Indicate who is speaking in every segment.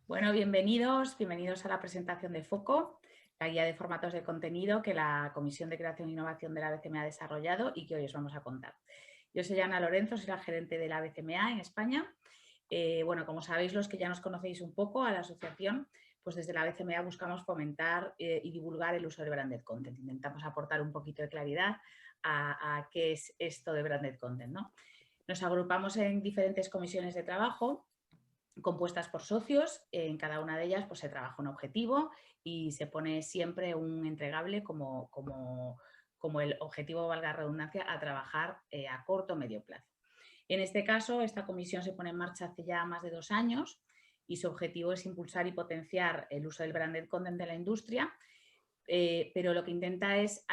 Speaker 1: Bueno, bienvenidos a la presentación de Foco, la guía de formatos de contenido que la Comisión de Creación e Innovación de la BCMA ha desarrollado y que hoy os vamos a contar. Yo soy Ana Lorenzo, soy la gerente de la BCMA en España. Bueno, como sabéis los que ya nos conocéis un poco a la asociación, pues desde la BCMA buscamos fomentar y divulgar el uso del branded content. Intentamos aportar un poquito de claridad a qué es esto de branded content, ¿no? Nos agrupamos en diferentes comisiones de trabajo compuestas por socios. En cada una de ellas pues, se trabaja un objetivo y se pone siempre un entregable como el objetivo, valga la redundancia, a trabajar a corto o medio plazo. En este caso, esta comisión se pone en marcha hace ya más de 2 años y su objetivo es impulsar y potenciar el uso del branded content de la industria, pero lo que intenta es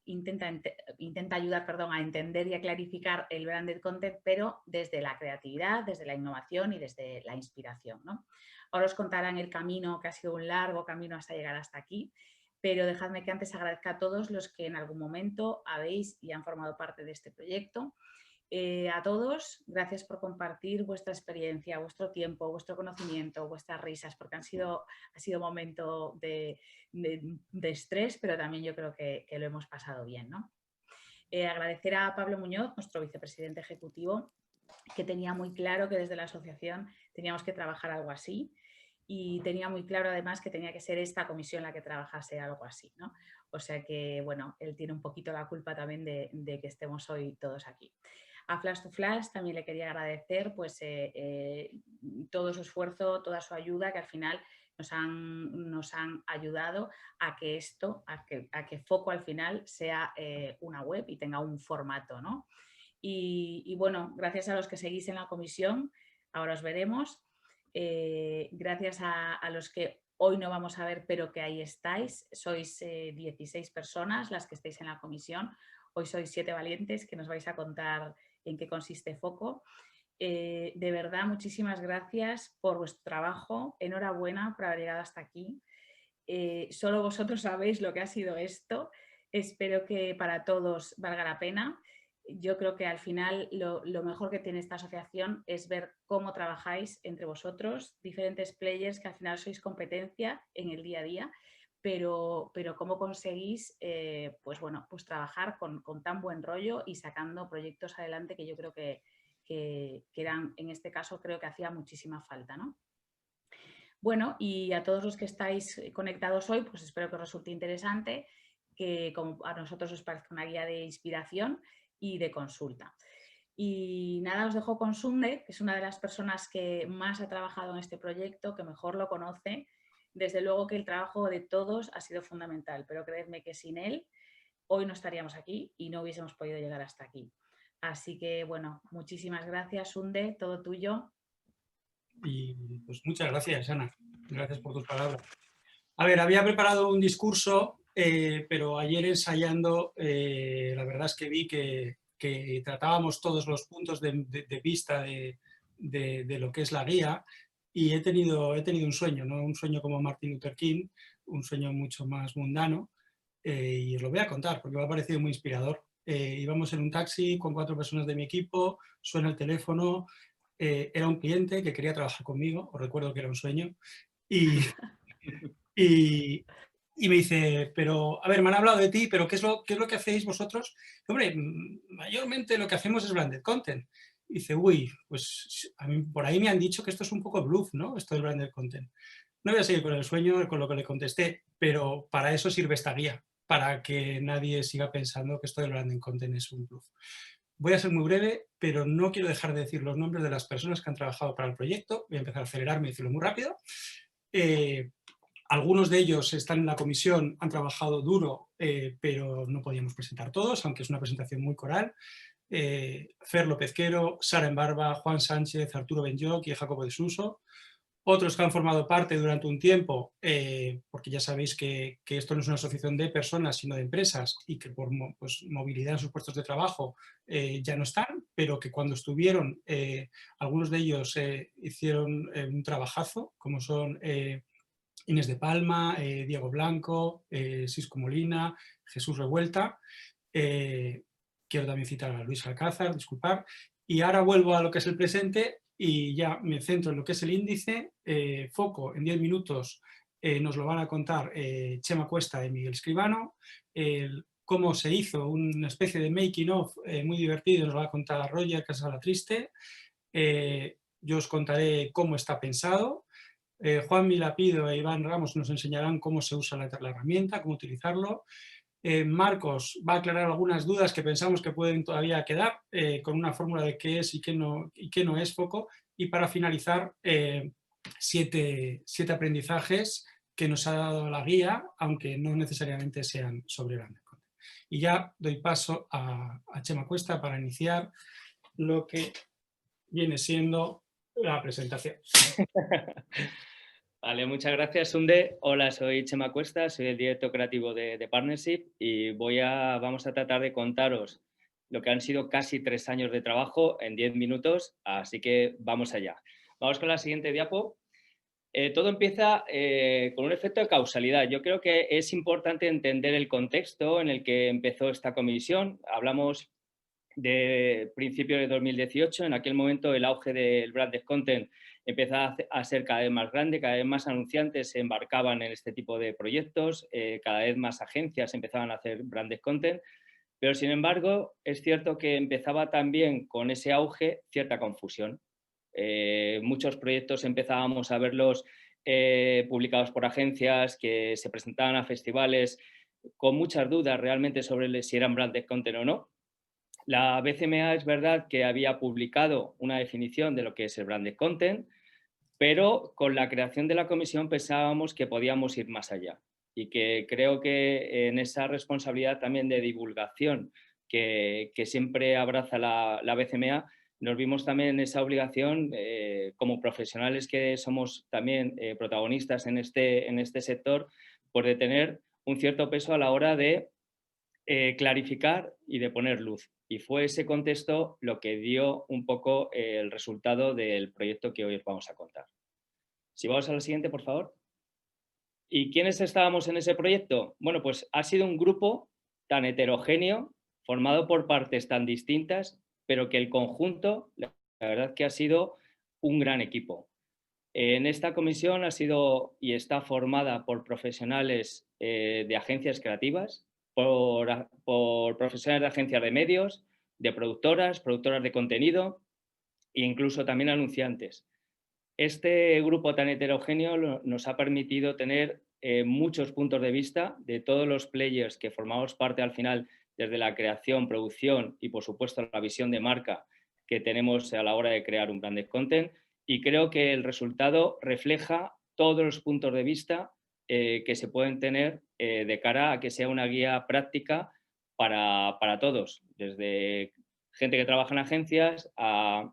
Speaker 1: intenta ayudar a entender y a clarificar el branded content, pero desde la creatividad, desde la innovación y desde la inspiración, ¿no? Ahora os contarán el camino, que ha sido un largo camino hasta llegar hasta aquí, pero dejadme que antes agradezca a todos los que en algún momento habéis y han formado parte de este proyecto. A todos, gracias por compartir vuestra experiencia, vuestro tiempo, vuestro conocimiento, vuestras risas, porque ha sido momento de estrés, pero también yo creo que lo hemos pasado bien, ¿no? Agradecer a Pablo Muñoz, nuestro vicepresidente ejecutivo, que tenía muy claro que desde la asociación teníamos que trabajar algo así y tenía muy claro además que tenía que ser esta comisión la que trabajase algo así, ¿no? O sea que, bueno, él tiene un poquito la culpa también de que estemos hoy todos aquí. A Flash to Flash también le quería agradecer pues, todo su esfuerzo, toda su ayuda, que al final nos han ayudado a que a que Foco al final sea una web y tenga un formato, ¿no? Y bueno, gracias a los que seguís en la comisión, ahora os veremos. Gracias a los que hoy no vamos a ver, pero que ahí estáis. Sois 16 personas las que estáis en la comisión. Hoy sois 7 valientes que nos vais a contar en qué consiste Foco. De verdad, muchísimas gracias por vuestro trabajo. Enhorabuena por haber llegado hasta aquí. Solo vosotros sabéis lo que ha sido esto. Espero que para todos valga la pena. Yo creo que al final lo mejor que tiene esta asociación es ver cómo trabajáis entre vosotros, diferentes players que al final sois competencia en el día a día, pero cómo conseguís pues bueno, pues trabajar con tan buen rollo y sacando proyectos adelante que yo creo que eran, en este caso, creo que hacía muchísima falta, ¿no? Bueno, y a todos los que estáis conectados hoy, pues espero que os resulte interesante, que como a nosotros os parezca una guía de inspiración y de consulta. Y nada, os dejo con Sunde, que es una de las personas que más ha trabajado en este proyecto, que mejor lo conoce. Desde luego que el trabajo de todos ha sido fundamental, pero creedme que sin él hoy no estaríamos aquí y no hubiésemos podido llegar hasta aquí. Así que, bueno, muchísimas gracias, Sunde, todo tuyo.
Speaker 2: Y pues muchas gracias, Ana. Gracias por tus palabras. A ver, había preparado un discurso, pero ayer ensayando, la verdad es que vi que tratábamos todos los puntos de vista de lo que es la guía y he tenido un sueño, no un sueño como Martin Luther King, un sueño mucho más mundano, y os lo voy a contar porque me ha parecido muy inspirador. Íbamos en un taxi con 4 personas de mi equipo, suena el teléfono, era un cliente que quería trabajar conmigo, os recuerdo que era un sueño, y, y, y me dice, pero, a ver, me han hablado de ti, pero qué es lo que hacéis vosotros? Hombre, mayormente lo que hacemos es branded content. Y dice, uy, pues a mí, por ahí me han dicho que esto es un poco bluff, ¿no? Esto del branded content. No voy a seguir con el sueño, con lo que le contesté, pero para eso sirve esta guía, para que nadie siga pensando que esto del branded content es un bluff. Voy a ser muy breve, pero no quiero dejar de decir los nombres de las personas que han trabajado para el proyecto. Voy a empezar a acelerarme y decirlo muy rápido. Algunos de ellos están en la comisión, han trabajado duro, pero no podíamos presentar todos, aunque es una presentación muy coral. Fer Lópezquero, Sara Embarba, Juan Sánchez, Arturo Benyoc y Jacobo de Suso. Otros que han formado parte durante un tiempo, porque ya sabéis que esto no es una asociación de personas, sino de empresas, y que por pues, movilidad en sus puestos de trabajo ya no están, pero que cuando estuvieron, algunos de ellos hicieron un trabajazo, como son Inés de Palma, Diego Blanco, Sisco Molina, Jesús Revuelta. Quiero también citar a Luis Alcázar, disculpar. Y ahora vuelvo a lo que es el presente y ya me centro en lo que es el índice. Foco en 10 minutos nos lo van a contar Chema Cuesta y Miguel Escribano. Cómo se hizo, una especie de making of muy divertido, nos va a contar Roger Casalatriste. Yo os contaré cómo está pensado. Juan Milapido e Iván Ramos nos enseñarán cómo se usa la herramienta, cómo utilizarlo. Marcos va a aclarar algunas dudas que pensamos que pueden todavía quedar con una fórmula de qué es y qué no es foco. Y para finalizar, 7 aprendizajes que nos ha dado la guía, aunque no necesariamente sean sobre branded content. Y ya doy paso a Chema Cuesta para iniciar lo que viene siendo la presentación.
Speaker 3: Vale, muchas gracias, Sunde. Hola, soy Chema Cuesta, soy el director creativo de Partnership y vamos a tratar de contaros lo que han sido casi 3 años de trabajo en 10 minutos, así que vamos allá. Vamos con la siguiente diapo. Todo empieza con un efecto de causalidad. Yo creo que es importante entender el contexto en el que empezó esta comisión. Hablamos de principios de 2018, en aquel momento el auge del branded content empezaba a ser cada vez más grande, cada vez más anunciantes se embarcaban en este tipo de proyectos, cada vez más agencias empezaban a hacer branded content, pero sin embargo es cierto que empezaba también con ese auge cierta confusión. Muchos proyectos empezábamos a verlos publicados por agencias que se presentaban a festivales con muchas dudas realmente sobre si eran branded content o no. La BCMA es verdad que había publicado una definición de lo que es el branded content, pero con la creación de la comisión pensábamos que podíamos ir más allá y que creo que en esa responsabilidad también de divulgación que siempre abraza la BCMA, nos vimos también en esa obligación como profesionales que somos también protagonistas en este sector, por de tener un cierto peso a la hora de clarificar y de poner luz. Y fue ese contexto lo que dio un poco el resultado del proyecto que hoy os vamos a contar. Si vamos a la siguiente, por favor. ¿Y quiénes estábamos en ese proyecto? Bueno, pues ha sido un grupo tan heterogéneo, formado por partes tan distintas, pero que el conjunto, la verdad que ha sido un gran equipo. En esta comisión ha sido y está formada por profesionales de agencias creativas, por profesionales de agencias de medios, de productoras de contenido e incluso también anunciantes. Este grupo tan heterogéneo nos ha permitido tener muchos puntos de vista de todos los players que formamos parte al final desde la creación, producción y por supuesto la visión de marca que tenemos a la hora de crear un branded content, y creo que el resultado refleja todos los puntos de vista que se pueden tener de cara a que sea una guía práctica para todos, desde gente que trabaja en agencias a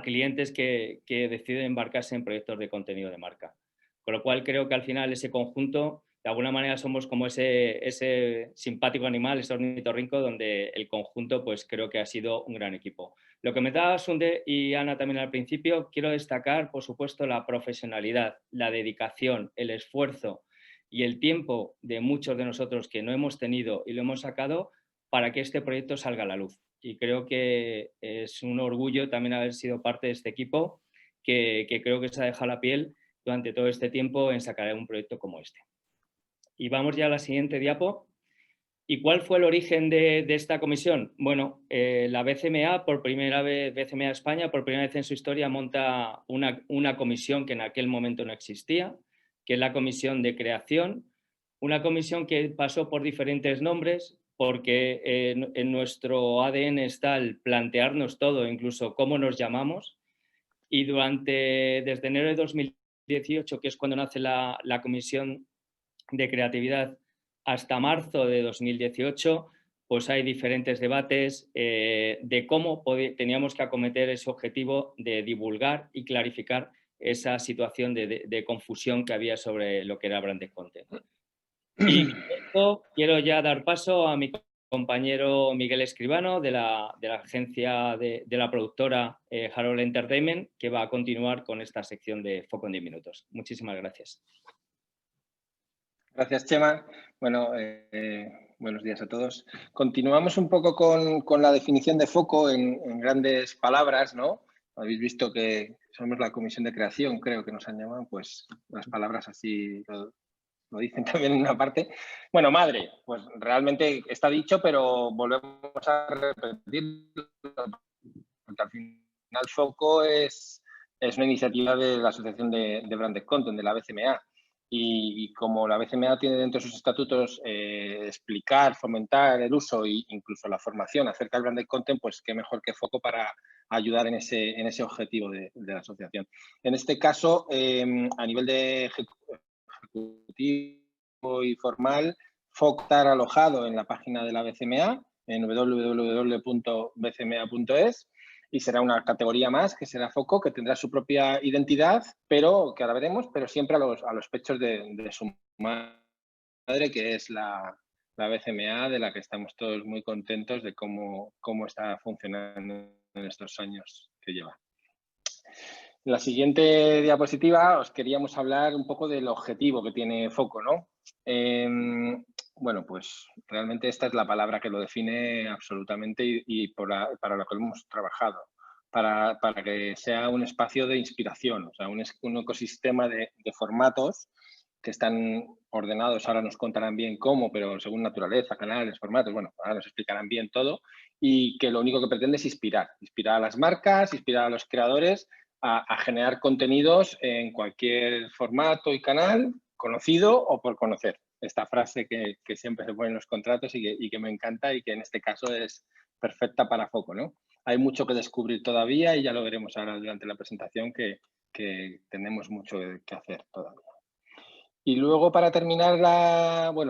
Speaker 3: clientes que deciden embarcarse en proyectos de contenido de marca. Con lo cual creo que al final ese conjunto, de alguna manera somos como ese simpático animal, ese ornitorrinco, donde el conjunto pues creo que ha sido un gran equipo. Lo que me daba Sunde y Ana también al principio, quiero destacar por supuesto la profesionalidad, la dedicación, el esfuerzo y el tiempo de muchos de nosotros que no hemos tenido y lo hemos sacado para que este proyecto salga a la luz. Y creo que es un orgullo también haber sido parte de este equipo que creo que se ha dejado la piel durante todo este tiempo en sacar un proyecto como este. Y vamos ya a la siguiente diapo. ¿Y cuál fue el origen de esta comisión? Bueno, la BCMA, por primera vez, BCMA España, por primera vez en su historia monta una comisión que en aquel momento no existía, que es la Comisión de Creación, una comisión que pasó por diferentes nombres, porque en nuestro ADN está el plantearnos todo, incluso cómo nos llamamos, y desde enero de 2018, que es cuando nace la Comisión de Creatividad, hasta marzo de 2018, pues hay diferentes debates de cómo teníamos que acometer ese objetivo de divulgar y clarificar esa situación de confusión que había sobre lo que era branded content. Y con esto quiero ya dar paso a mi compañero Miguel Escribano de la agencia de la productora Harold Entertainment, que va a continuar con esta sección de Foco en 10 minutos. Muchísimas gracias.
Speaker 4: Gracias, Chema. Bueno, buenos días a todos. Continuamos un poco con la definición de foco en grandes palabras, ¿no? habéis visto que somos la comisión de creación, creo que nos han llamado, pues las palabras así lo dicen también en una parte. Bueno, madre, pues realmente está dicho, pero volvemos a repetirlo, porque al final Foco es una iniciativa de la Asociación de Branded Content, de la BCMA. Y como la BCMA tiene dentro de sus estatutos explicar, fomentar el uso e incluso la formación acerca del branded content, pues qué mejor que Foco para ayudar en ese objetivo de la asociación. En este caso, a nivel de ejecutivo y formal, Foco está alojado en la página de la BCMA, en www.bcma.es, y será una categoría más que será Foco, que tendrá su propia identidad, pero que ahora veremos, pero siempre a los pechos de su madre, que es la BCMA, de la que estamos todos muy contentos de cómo está funcionando en estos años que lleva. En la siguiente diapositiva os queríamos hablar un poco del objetivo que tiene Foco, ¿no? Bueno, pues realmente esta es la palabra que lo define absolutamente y para lo que hemos trabajado, para que sea un espacio de inspiración, o sea, un ecosistema de formatos que están ordenados, ahora nos contarán bien cómo, pero según naturaleza, canales, formatos, bueno, ahora nos explicarán bien todo, y que lo único que pretende es inspirar a las marcas, inspirar a los creadores a generar contenidos en cualquier formato y canal, conocido o por conocer. Esta frase que siempre se pone en los contratos y que me encanta y que en este caso es perfecta para Foco, ¿no? Hay mucho que descubrir todavía y ya lo veremos ahora durante la presentación que tenemos mucho que hacer todavía. Y luego para terminar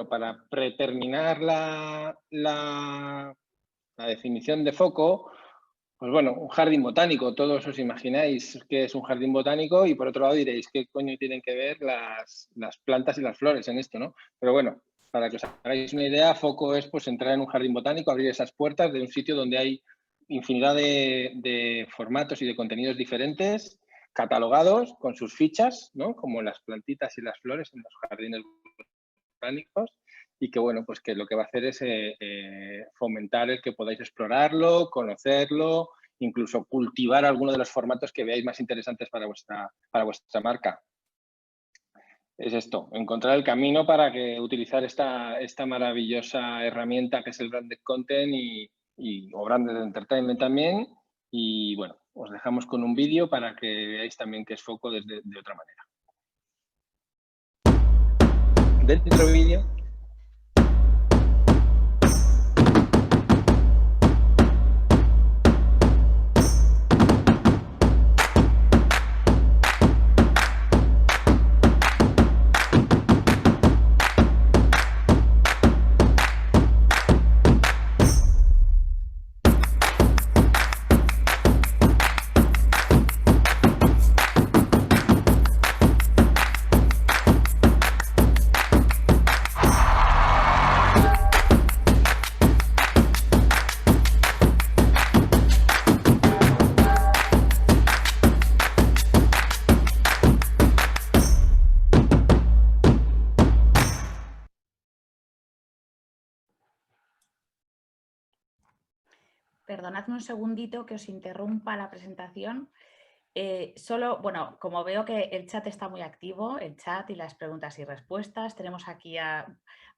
Speaker 4: para preterminar la definición de Foco, pues bueno, un jardín botánico, todos os imagináis que es un jardín botánico y por otro lado diréis, ¿qué coño tienen que ver las plantas y las flores en esto, no? Pero bueno, para que os hagáis una idea, Foco es pues entrar en un jardín botánico, abrir esas puertas de un sitio donde hay infinidad de formatos y de contenidos diferentes, catalogados con sus fichas, ¿no? Como las plantitas y las flores en los jardines botánicos, y que bueno, pues que lo que va a hacer es fomentar el que podáis explorarlo, conocerlo, incluso cultivar alguno de los formatos que veáis más interesantes para vuestra marca. Es esto, encontrar el camino para que utilizar esta maravillosa herramienta que es el Branded Content o Branded Entertainment también. Y bueno, os dejamos con un vídeo para que veáis también que es Foco de otra manera. Dentro del vídeo.
Speaker 1: Perdonadme un segundito que os interrumpa la presentación. Solo, bueno, como veo que el chat está muy activo, el chat y las preguntas y respuestas, tenemos aquí a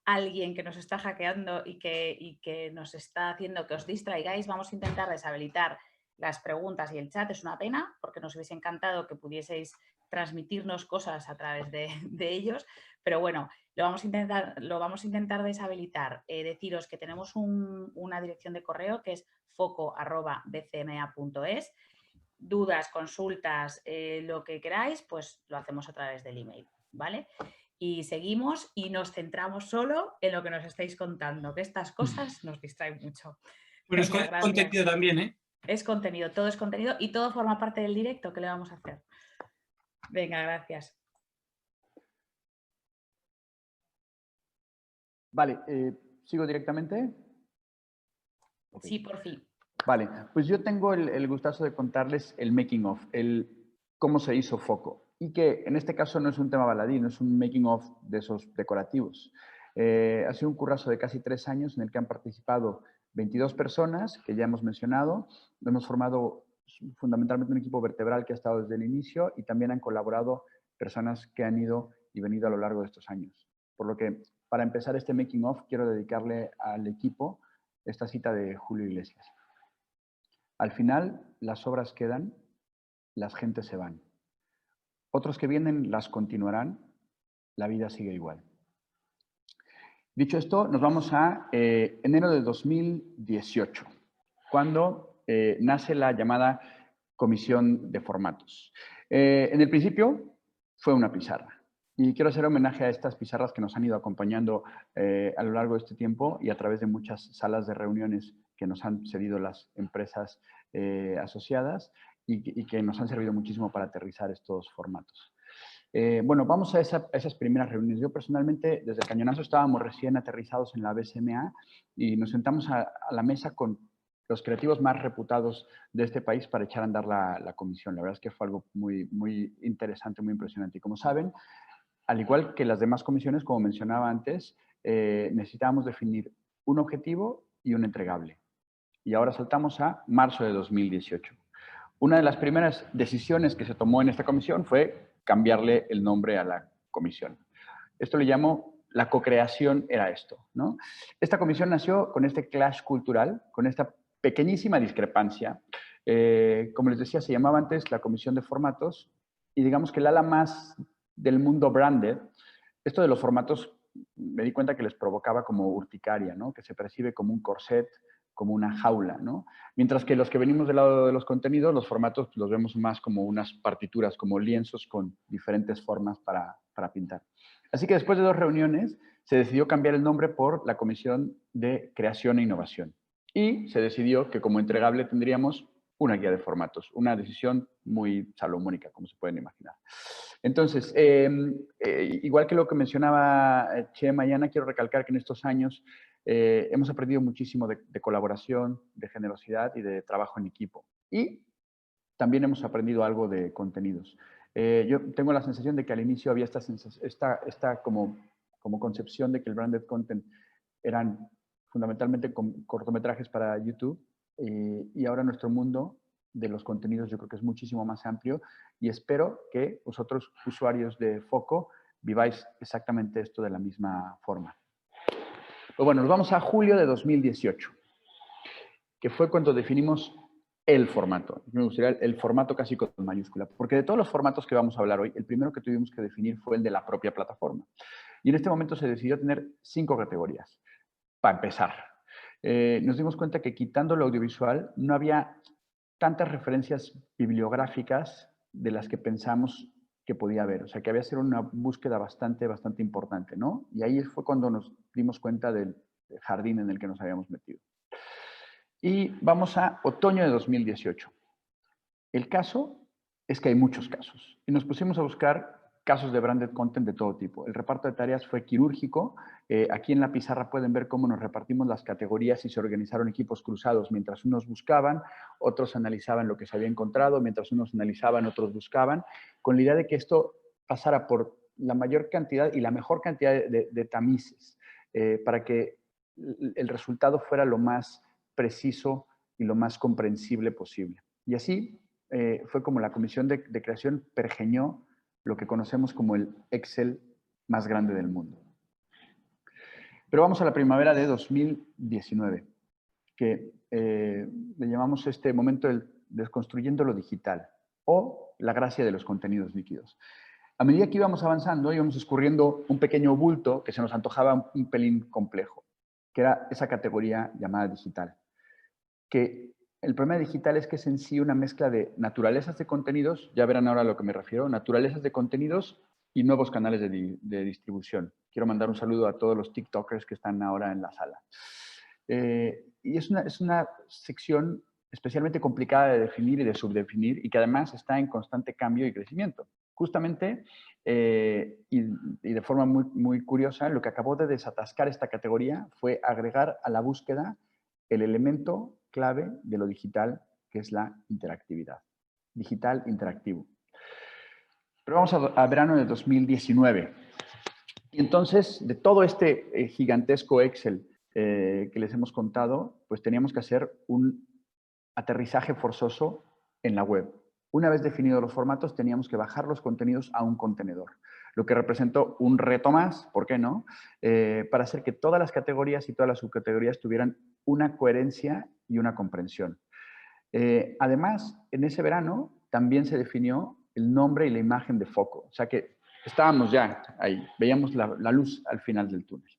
Speaker 1: alguien que nos está hackeando y que nos está haciendo que os distraigáis. Vamos a intentar deshabilitar las preguntas y el chat. Es una pena porque nos hubiese encantado que pudieseis transmitirnos cosas a través de ellos, pero bueno, lo vamos a intentar deshabilitar. Deciros que tenemos una dirección de correo que es foco@bcma.es. Dudas, consultas, lo que queráis, pues lo hacemos a través del email, ¿vale? Y seguimos y nos centramos solo en lo que nos estáis contando, que estas cosas nos distraen mucho.
Speaker 2: Bueno, es contenido también, ¿eh?
Speaker 1: Es contenido, todo es contenido y todo forma parte del directo que le vamos a hacer. Venga, gracias.
Speaker 5: Vale, ¿sigo directamente?
Speaker 1: Okay. Sí, por fin.
Speaker 5: Vale, pues yo tengo el gustazo de contarles el making of, cómo se hizo Foco. Y que en este caso no es un tema baladí, no es un making of de esos decorativos. Ha sido un currazo de casi 3 años en el que han participado 22 personas, que ya hemos mencionado. Hemos formado fundamentalmente un equipo vertebral que ha estado desde el inicio y también han colaborado personas que han ido y venido a lo largo de estos años. Por lo que, para empezar este making of, quiero dedicarle al equipo esta cita de Julio Iglesias. Al final, las obras quedan, las gentes se van. Otros que vienen las continuarán, la vida sigue igual. Dicho esto, nos vamos a enero de 2018, cuando nace la llamada Comisión de Formatos. En el principio fue una pizarra. Y quiero hacer homenaje a estas pizarras que nos han ido acompañando a lo largo de este tiempo y a través de muchas salas de reuniones que nos han cedido las empresas asociadas y que nos han servido muchísimo para aterrizar estos formatos. Bueno, vamos a esas primeras reuniones. Yo personalmente, desde el Cañonazo, estábamos recién aterrizados en la BCMA y nos sentamos a la mesa con los creativos más reputados de este país para echar a andar la comisión. La verdad es que fue algo muy, muy interesante, muy impresionante. Y como saben, al igual que las demás comisiones, como mencionaba antes, necesitábamos definir un objetivo y un entregable. Y ahora saltamos a marzo de 2018. Una de las primeras decisiones que se tomó en esta comisión fue cambiarle el nombre a la comisión. Esto le llamo la cocreación, era esto, ¿no? Esta comisión nació con este clash cultural, con esta pequeñísima discrepancia. Como les decía, se llamaba antes la Comisión de Formatos y digamos que el ala más del mundo branded, esto de los formatos me di cuenta que les provocaba como urticaria, ¿no? Que se percibe como un corset, como una jaula, ¿no? Mientras que los que venimos del lado de los contenidos, los formatos los vemos más como unas partituras, como lienzos con diferentes formas para pintar. Así que después de 2 reuniones se decidió cambiar el nombre por la Comisión de Creación e Innovación. Y se decidió que como entregable tendríamos una guía de formatos, una decisión muy salomónica, como se pueden imaginar. Entonces, igual que lo que mencionaba Chema y Ana, quiero recalcar que en estos años hemos aprendido muchísimo de colaboración, de generosidad y de trabajo en equipo. Y también hemos aprendido algo de contenidos. Yo tengo la sensación de que al inicio había esta como concepción de que el branded content eran fundamentalmente cortometrajes para YouTube y ahora nuestro mundo de los contenidos yo creo que es muchísimo más amplio y espero que vosotros, usuarios de Foco, viváis exactamente esto de la misma forma. Pues bueno, nos vamos a julio de 2018, que fue cuando definimos el formato. Me gustaría el formato casi con mayúscula, porque de todos los formatos que vamos a hablar hoy, el primero que tuvimos que definir fue el de la propia plataforma. Y en este momento se decidió tener 5 categorías. Para empezar, nos dimos cuenta que quitando lo audiovisual no había tantas referencias bibliográficas de las que pensamos que podía haber. O sea, que había que hacer una búsqueda bastante importante, ¿no? Y ahí fue cuando nos dimos cuenta del jardín en el que nos habíamos metido. Y vamos a otoño de 2018. El caso es que hay muchos casos. Y nos pusimos a buscar casos de branded content de todo tipo. El reparto de tareas fue quirúrgico. Aquí en la pizarra pueden ver cómo nos repartimos las categorías y se organizaron equipos cruzados. Mientras unos buscaban, otros analizaban lo que se había encontrado. Mientras unos analizaban, otros buscaban. Con la idea de que esto pasara por la mayor cantidad y la mejor cantidad de tamices para que el resultado fuera lo más preciso y lo más comprensible posible. Y así fue como la comisión de creación pergeñó lo que conocemos como el Excel más grande del mundo. Pero vamos a la primavera de 2019, que le llamamos este momento el desconstruyendo lo digital o la gracia de los contenidos líquidos. A medida que íbamos avanzando, íbamos escurriendo un pequeño bulto que se nos antojaba un pelín complejo, que era esa categoría llamada digital. Que el problema digital es que es en sí una mezcla de naturalezas de contenidos, ya verán ahora a lo que me refiero, naturalezas de contenidos y nuevos canales de distribución. Quiero mandar un saludo a todos los TikTokers que están ahora en la sala. Y es una sección especialmente complicada de definir y de subdefinir y que además está en constante cambio y crecimiento. Justamente, y de forma muy curiosa, lo que acabó de desatascar esta categoría fue agregar a la búsqueda el elemento clave de lo digital, que es la interactividad. Digital interactivo. Pero vamos a verano de 2019. Y entonces, de todo este gigantesco Excel que les hemos contado, pues teníamos que hacer un aterrizaje forzoso en la web. Una vez definidos los formatos, teníamos que bajar los contenidos a un contenedor, lo que representó un reto más, ¿por qué no?, para hacer que todas las categorías y todas las subcategorías tuvieran una coherencia y una comprensión. Además, en ese verano también se definió el nombre y la imagen de Foco, o sea que estábamos ya ahí, veíamos la luz al final del túnel.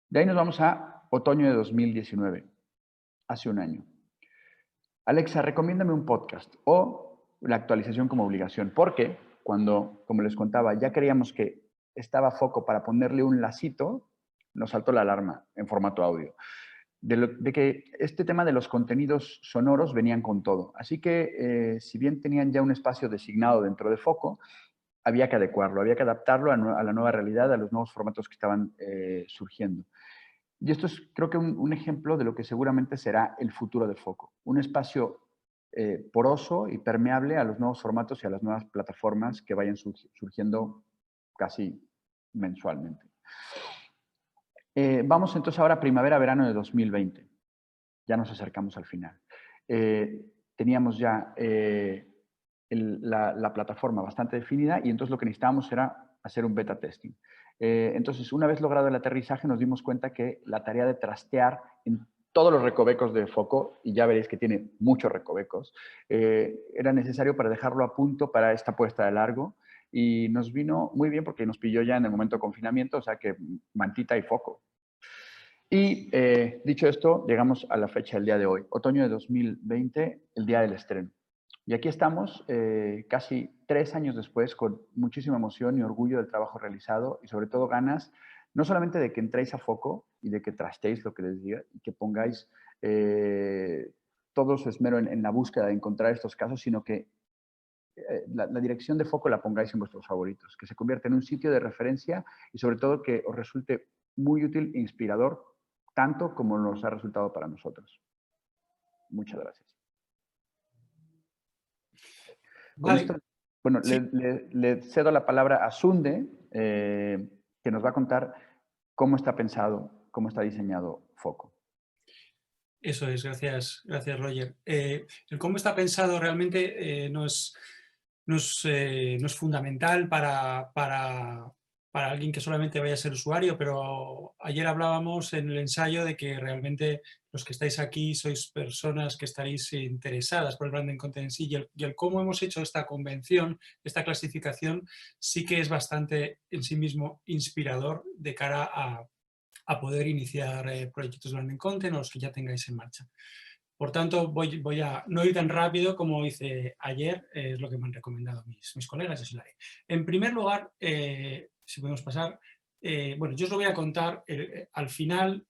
Speaker 5: De ahí nos vamos a otoño de 2019, hace un año. Alexa, recomiéndame un podcast o la actualización como obligación, porque cuando, como les contaba, ya creíamos que estaba Foco para ponerle un lacito, nos saltó la alarma en formato audio. De que este tema de los contenidos sonoros venían con todo. Así que, si bien tenían ya un espacio designado dentro de Foco, había que adecuarlo, había que adaptarlo a la nueva realidad, a los nuevos formatos que estaban surgiendo. Y esto es, creo que, un ejemplo de lo que seguramente será el futuro de Foco. Un espacio poroso y permeable a los nuevos formatos y a las nuevas plataformas que vayan surgiendo casi mensualmente. Vamos entonces ahora a primavera-verano de 2020. Ya nos acercamos al final. Teníamos ya la plataforma bastante definida y entonces lo que necesitábamos era hacer un beta testing. Entonces, una vez logrado el aterrizaje, nos dimos cuenta que la tarea de trastear en todos los recovecos de Foco, y ya veréis que tiene muchos recovecos, era necesario para dejarlo a punto para esta puesta de largo. Y nos vino muy bien porque nos pilló ya en el momento de confinamiento, o sea que mantita y foco. Y dicho esto, llegamos a la fecha del día de hoy, otoño de 2020, el día del estreno. Y aquí estamos, casi 3 años después, con muchísima emoción y orgullo del trabajo realizado y sobre todo ganas, no solamente de que entréis a Foco y de que trasteéis lo que les diga y que pongáis todo su esmero en la búsqueda de encontrar estos casos, sino que la dirección de Foco la pongáis en vuestros favoritos, que se convierta en un sitio de referencia y sobre todo que os resulte muy útil e inspirador, tanto como nos ha resultado para nosotros. Muchas gracias.
Speaker 2: Vale.
Speaker 5: Con esto, bueno,
Speaker 2: Sí.
Speaker 5: le cedo la palabra a Sunde, que nos va a contar cómo está pensado, cómo está diseñado Foco.
Speaker 2: Eso es, gracias Roger. El cómo está pensado realmente no es fundamental para alguien que solamente vaya a ser usuario, pero ayer hablábamos en el ensayo de que realmente los que estáis aquí sois personas que estaréis interesadas por el branding content en sí, y el cómo hemos hecho esta convención, esta clasificación, sí que es bastante en sí mismo inspirador de cara a poder iniciar proyectos de branding content o los que ya tengáis en marcha. Por tanto, voy a no ir tan rápido como hice ayer, es lo que me han recomendado mis colegas, así lo haré. En primer lugar, si podemos pasar, bueno, yo os lo voy a contar al final,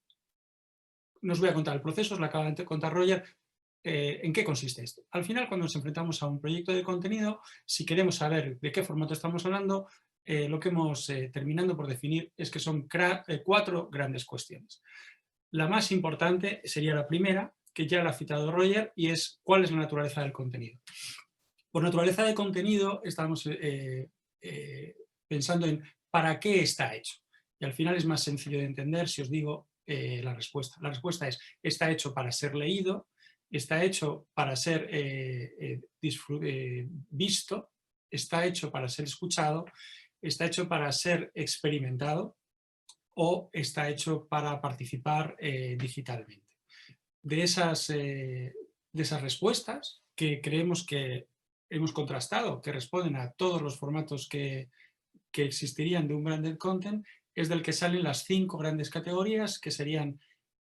Speaker 2: no os voy a contar el proceso, os lo acaba de contar Roger. ¿En qué consiste esto? Al final, cuando nos enfrentamos a un proyecto de contenido, si queremos saber de qué formato estamos hablando, lo que hemos terminando por definir es que son 4 grandes cuestiones. La más importante sería la primera, que ya la ha citado Roger, y es cuál es la naturaleza del contenido. Por naturaleza de contenido estamos pensando en para qué está hecho. Y al final es más sencillo de entender si os digo la respuesta. La respuesta es, está hecho para ser leído, está hecho para ser visto, está hecho para ser escuchado, está hecho para ser experimentado o está hecho para participar digitalmente. De esas respuestas que creemos que hemos contrastado, que responden a todos los formatos que existirían de un branded content, es del que salen las 5 grandes categorías, que serían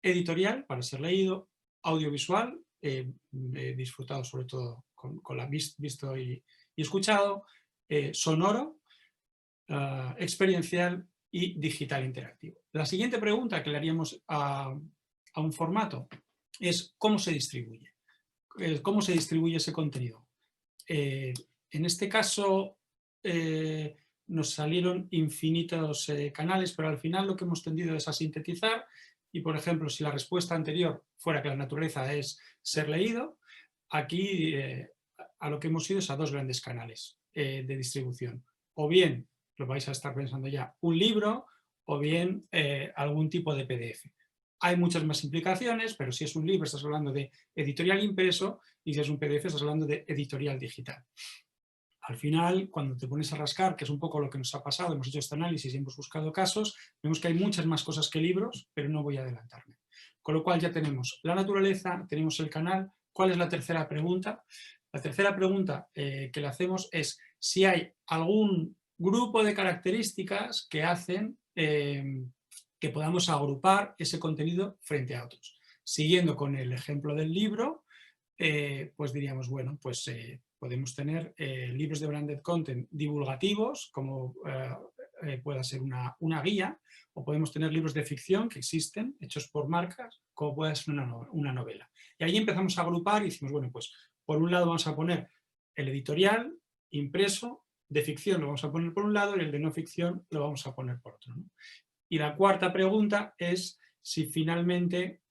Speaker 2: editorial, para ser leído, audiovisual, disfrutado sobre todo con la visto y escuchado, sonoro, experiencial y digital interactivo. La siguiente pregunta que le haríamos a un formato es ¿cómo se distribuye? ¿Cómo se distribuye ese contenido? En este caso nos salieron infinitos canales, pero al final lo que hemos tendido es a sintetizar y, por ejemplo, si la respuesta anterior fuera que la naturaleza es ser leído, aquí a lo que hemos ido es a 2 grandes canales de distribución. O bien, lo vais a estar pensando ya, un libro o bien algún tipo de PDF. hay muchas más implicaciones, pero si es un libro estás hablando de editorial impreso y si es un PDF estás hablando de editorial digital. Al final, cuando te pones a rascar, que es un poco lo que nos ha pasado, hemos hecho este análisis y hemos buscado casos, vemos que hay muchas más cosas que libros, pero no voy a adelantarme. Con lo cual ya tenemos la naturaleza, tenemos el canal. ¿Cuál es la tercera pregunta? La tercera pregunta que le hacemos es si hay algún grupo de características que hacen que podamos agrupar ese contenido frente a otros. Siguiendo con el ejemplo del libro, pues diríamos, bueno, pues podemos tener libros de branded content divulgativos, como pueda ser una guía, o podemos tener libros de ficción que existen, hechos por marcas, como puede ser una novela. Y ahí empezamos a agrupar y decimos, bueno, pues por un lado vamos a poner el editorial impreso, de ficción lo vamos a poner por un lado y el de no ficción lo vamos a poner por otro, ¿no? Y la cuarta pregunta es si finalmente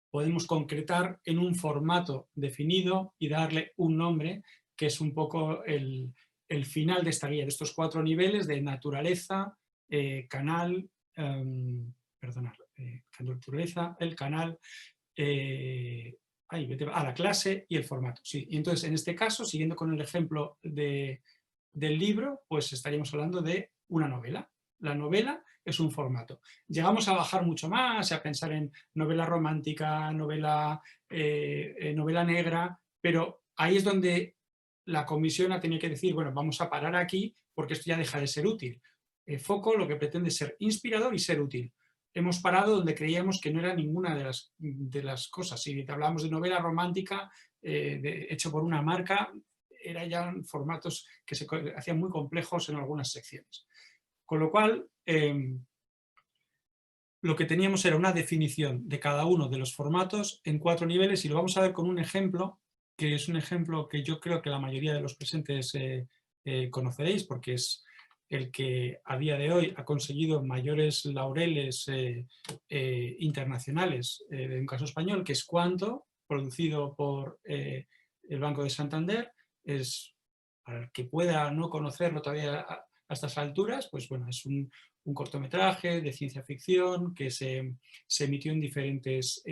Speaker 2: podemos concretar en un formato definido y darle un nombre, que es un poco el final de esta guía, de estos 4 niveles de naturaleza, canal, naturaleza, el canal, la clase y el formato. Sí. Y entonces, en este caso, siguiendo con el ejemplo del libro, pues estaríamos hablando de una novela. La novela es un formato. Llegamos a bajar mucho más, a pensar en novela romántica, novela negra, pero ahí es donde la comisión ha tenido que decir, bueno, vamos a parar aquí porque esto ya deja de ser útil. Foco lo que pretende es ser inspirador y ser útil. Hemos parado donde creíamos que no era ninguna de las cosas. Si hablamos de novela romántica hecho por una marca, eran ya formatos que se hacían muy complejos en algunas secciones. Con lo cual, lo que teníamos era una definición de cada uno de los formatos en 4 niveles y lo vamos a ver con un ejemplo, que es un ejemplo que yo creo que la mayoría de los presentes conoceréis, porque es el que a día de hoy ha conseguido mayores laureles internacionales de un caso español, que es Cuánto, producido por el Banco de Santander. Es, para el que pueda no conocerlo todavía a estas alturas, pues bueno, es un cortometraje de ciencia ficción que se emitió en diferentes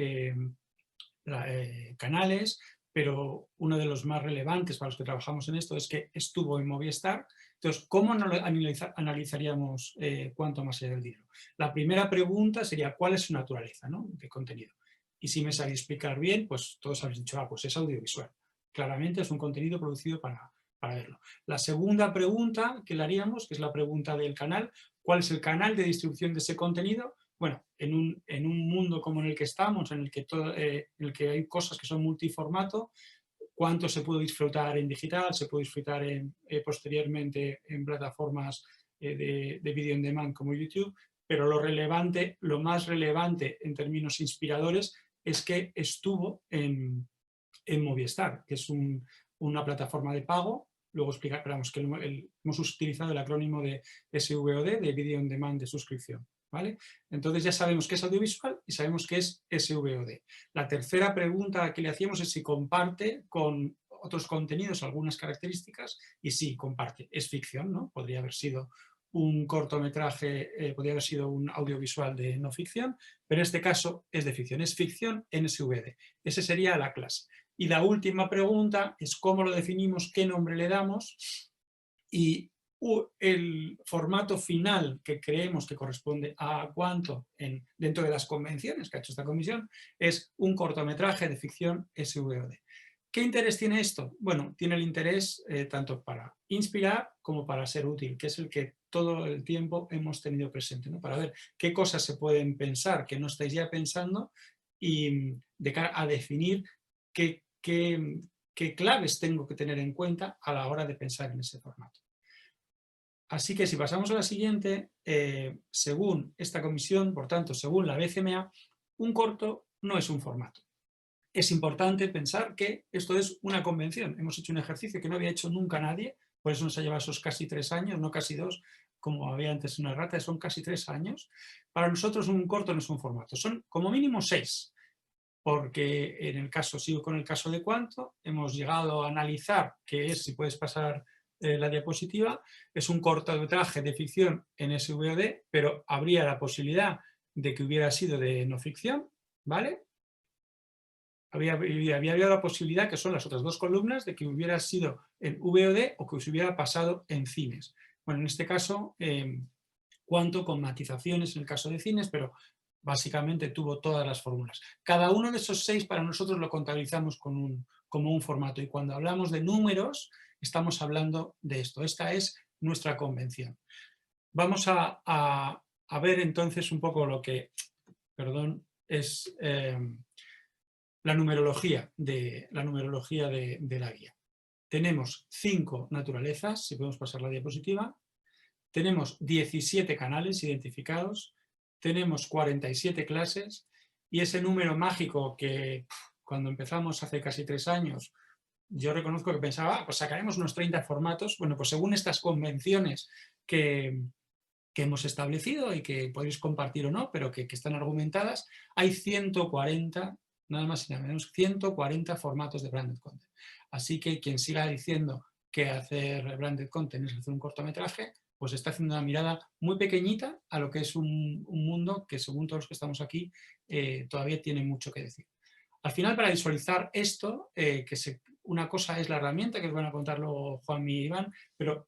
Speaker 2: canales, pero uno de los más relevantes para los que trabajamos en esto es que estuvo en Movistar. Entonces, ¿cómo analizaríamos Cuánto más allá del libro? La primera pregunta sería, ¿cuál es su naturaleza, ¿no?, de contenido? Y si me sabéis explicar bien, pues todos habéis dicho, pues es audiovisual. Claramente es un contenido producido para verlo. La segunda pregunta que le haríamos, que es la pregunta del canal, ¿cuál es el canal de distribución de ese contenido? Bueno, en un mundo como en el que estamos, en el que hay cosas que son multiformato, ¿cuánto se puede disfrutar en digital? Se puede disfrutar posteriormente en plataformas de video on demand como YouTube, pero lo más relevante en términos inspiradores es que estuvo en Movistar, que es una plataforma de pago. Luego explicamos que hemos utilizado el acrónimo de SVOD, de Video on Demand de suscripción, ¿vale? Entonces ya sabemos que es audiovisual y sabemos que es SVOD. La tercera pregunta que le hacíamos es si comparte con otros contenidos algunas características, y sí, comparte. Es ficción, ¿no? Podría haber sido un cortometraje, podría haber sido un audiovisual de no ficción, pero en este caso es de ficción, es ficción en SVOD. Esa sería la clase. Y la última pregunta es cómo lo definimos, qué nombre le damos, y el formato final que creemos que corresponde a Cuánto dentro de las convenciones que ha hecho esta comisión es un cortometraje de ficción SVOD. ¿Qué interés tiene esto? Bueno, tiene el interés tanto para inspirar como para ser útil, que es el que todo el tiempo hemos tenido presente, ¿no? Para ver qué cosas se pueden pensar que no estáis ya pensando y de cara a definir qué claves tengo que tener en cuenta a la hora de pensar en ese formato. Así que si pasamos a la siguiente, según esta comisión, por tanto, según la BCMA, un corto no es un formato. Es importante pensar que esto es una convención. Hemos hecho un ejercicio que no había hecho nunca nadie, por eso nos ha llevado esos casi 3 años, no casi 2, como había antes una errata, son casi 3 años. Para nosotros un corto no es un formato, son como mínimo 6. Porque en el caso, sigo con el caso de Cuánto, hemos llegado a analizar que es, si puedes pasar la diapositiva, es un cortometraje de ficción en SVOD, pero habría la posibilidad de que hubiera sido de no ficción, ¿vale? Había habido la posibilidad, que son las otras dos columnas, de que hubiera sido en VOD o que se hubiera pasado en cines. Bueno, en este caso, cuanto con matizaciones en el caso de cines, pero básicamente tuvo todas las fórmulas. Cada uno de esos 6 para nosotros lo contabilizamos como un formato, y cuando hablamos de números estamos hablando de esto. Esta es nuestra convención. Vamos a ver entonces un poco lo que, perdón, es la numerología de la guía. Tenemos 5 naturalezas, si podemos pasar la diapositiva. Tenemos 17 canales identificados, tenemos 47 clases, y ese número mágico que cuando empezamos hace casi 3 años, yo reconozco que pensaba, pues sacaremos unos 30 formatos. Bueno, pues según estas convenciones que hemos establecido y que podéis compartir o no, pero que están argumentadas, hay 140, nada más y nada menos, 140 formatos de branded content. Así que quien siga diciendo que hacer branded content es hacer un cortometraje, pues está haciendo una mirada muy pequeñita a lo que es un mundo que, según todos los que estamos aquí, todavía tiene mucho que decir. Al final, para visualizar esto, una cosa es la herramienta, que os van a contar luego Juan y Iván, pero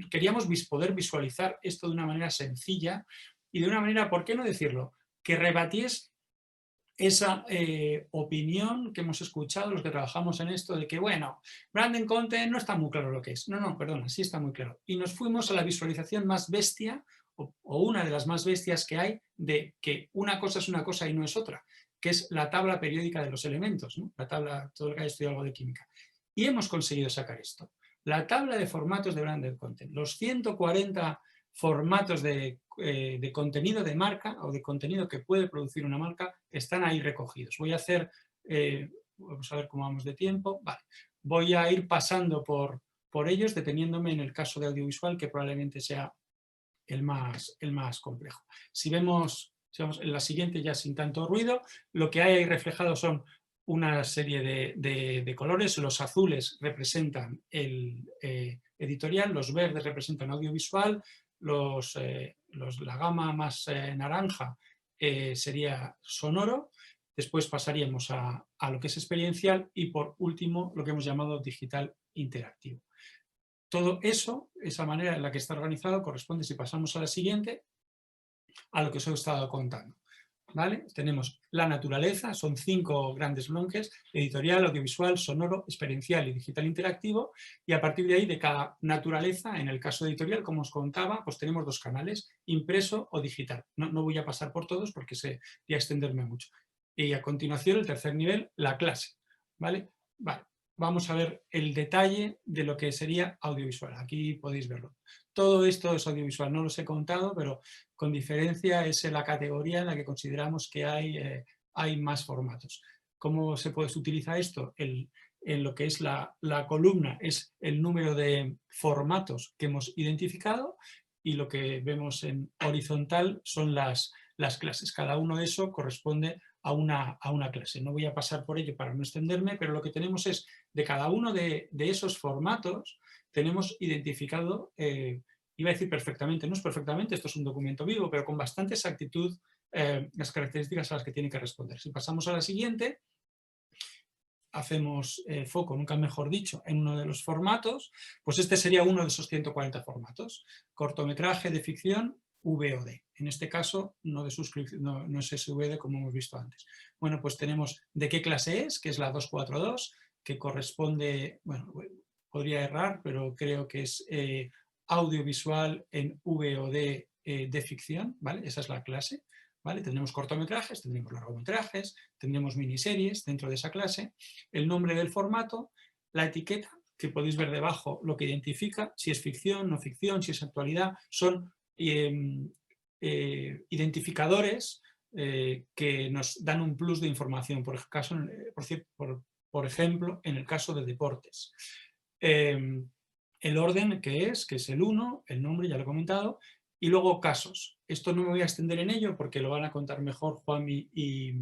Speaker 2: queríamos poder visualizar esto de una manera sencilla y de una manera, ¿por qué no decirlo?, que rebatiese esa opinión que hemos escuchado los que trabajamos en esto de que, bueno, branded content no está muy claro lo que es. No, perdona, sí está muy claro. Y nos fuimos a la visualización más bestia, o una de las más bestias que hay, de que una cosa es una cosa y no es otra, que es la tabla periódica de los elementos, ¿no? La tabla, todo el que haya estudiado algo de química. Y hemos conseguido sacar esto. La tabla de formatos de branded content, los 140 formatos de contenido de marca o de contenido que puede producir una marca están ahí recogidos. Voy a hacer, vamos a ver cómo vamos de tiempo. Vale. Voy a ir pasando por ellos, deteniéndome en el caso de audiovisual, que probablemente sea el más complejo. Si vemos en la siguiente, ya sin tanto ruido, lo que hay ahí reflejado son una serie de colores. Los azules representan el editorial, los verdes representan audiovisual, la gama más naranja sería sonoro, después pasaríamos a lo que es experiencial y por último lo que hemos llamado digital interactivo. Todo eso, esa manera en la que está organizado, corresponde, si pasamos a la siguiente, a lo que os he estado contando. ¿Vale? Tenemos la naturaleza, son 5 grandes bloques: editorial, audiovisual, sonoro, experiencial y digital interactivo, y a partir de ahí, de cada naturaleza, en el caso editorial, como os contaba, pues tenemos 2 canales, impreso o digital. No voy a pasar por todos porque sería extenderme mucho. Y a continuación, el tercer nivel, la clase. ¿Vale? Vale. Vamos a ver el detalle de lo que sería audiovisual. Aquí podéis verlo. Todo esto es audiovisual, no los he contado, pero con diferencia es la categoría en la que consideramos que hay más formatos. ¿Cómo se utiliza esto? En lo que es la columna es el número de formatos que hemos identificado, y lo que vemos en horizontal son las clases. Cada uno de eso corresponde a una clase. No voy a pasar por ello para no extenderme, pero lo que tenemos es, de cada uno de esos formatos, tenemos identificado, iba a decir perfectamente, no es perfectamente, esto es un documento vivo, pero con bastante exactitud las características a las que tiene que responder. Si pasamos a la siguiente, hacemos foco, nunca mejor dicho, en uno de los formatos, pues este sería uno de esos 140 formatos. Cortometraje de ficción, VOD. En este caso no es SVD como hemos visto antes. Bueno, pues tenemos de qué clase es, que es la 242, que corresponde, bueno, podría errar, pero creo que es audiovisual en VOD de ficción, ¿vale? Esa es la clase, ¿vale? Tendremos cortometrajes, tendremos largometrajes, tendremos miniseries dentro de esa clase, el nombre del formato, la etiqueta, que podéis ver debajo lo que identifica, si es ficción, no ficción, si es actualidad, son identificadores que nos dan un plus de información, por ejemplo, en el caso de deportes. El orden que es el 1, el nombre ya lo he comentado, y luego casos. Esto no me voy a extender en ello porque lo van a contar mejor Juan e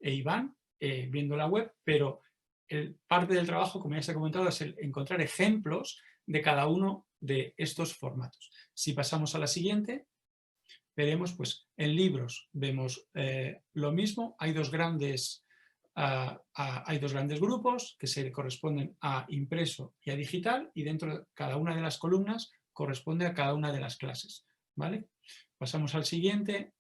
Speaker 2: Iván viendo la web, pero parte del trabajo, como ya se ha comentado, es el encontrar ejemplos de cada uno de estos formatos. Si pasamos a la siguiente, veremos, pues en libros vemos lo mismo, hay dos grandes grupos que se corresponden a impreso y a digital, y dentro de cada una de las columnas corresponde a cada una de las clases, ¿vale? Pasamos al siguiente.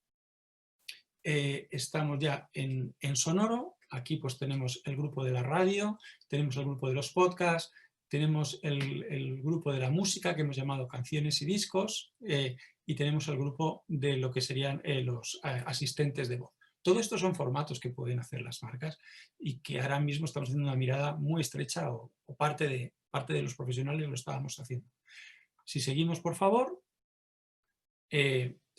Speaker 2: Estamos ya en sonoro. Aquí pues tenemos el grupo de la radio, tenemos el grupo de los podcasts, tenemos el grupo de la música que hemos llamado canciones y discos, y tenemos el grupo de lo que serían los asistentes de voz. Todo esto son formatos que pueden hacer las marcas y que ahora mismo estamos haciendo una mirada muy estrecha, o parte de los profesionales lo estábamos haciendo. Si seguimos, por favor,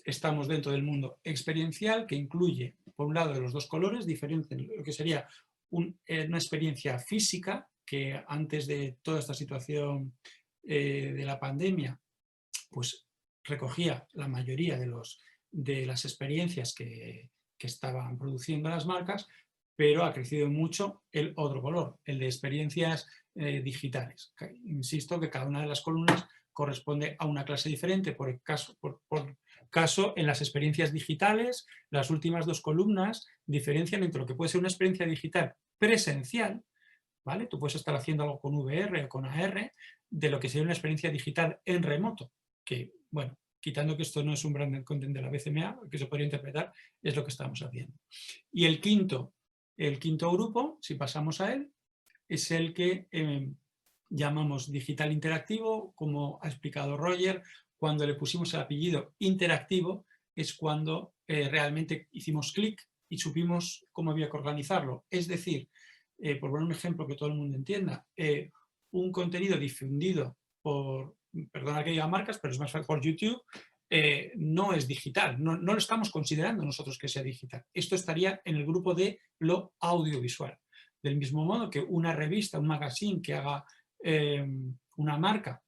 Speaker 2: estamos dentro del mundo experiencial, que incluye, por un lado, los dos colores, diferente lo que sería una experiencia física, que antes de toda esta situación de la pandemia, pues recogía la mayoría de las experiencias que estaban produciendo las marcas, pero ha crecido mucho el otro color, el de experiencias digitales. Insisto que cada una de las columnas corresponde a una clase diferente. Por caso, en las experiencias digitales, las últimas dos columnas diferencian entre lo que puede ser una experiencia digital presencial, ¿vale? Tú puedes estar haciendo algo con VR o con AR, de lo que sería una experiencia digital en remoto, que, bueno, quitando que esto no es un branded content de la BCMA, que se podría interpretar, es lo que estamos haciendo. Y el quinto grupo, si pasamos a él, es el que llamamos digital interactivo. Como ha explicado Roger, cuando le pusimos el apellido interactivo es cuando realmente hicimos clic y supimos cómo había que organizarlo. Es decir, por poner un ejemplo que todo el mundo entienda, un contenido difundido por, perdona que diga marcas, pero es más fácil, por YouTube, no es digital, no lo estamos considerando nosotros que sea digital. Esto estaría en el grupo de lo audiovisual. Del mismo modo que una revista, un magazine que haga una marca,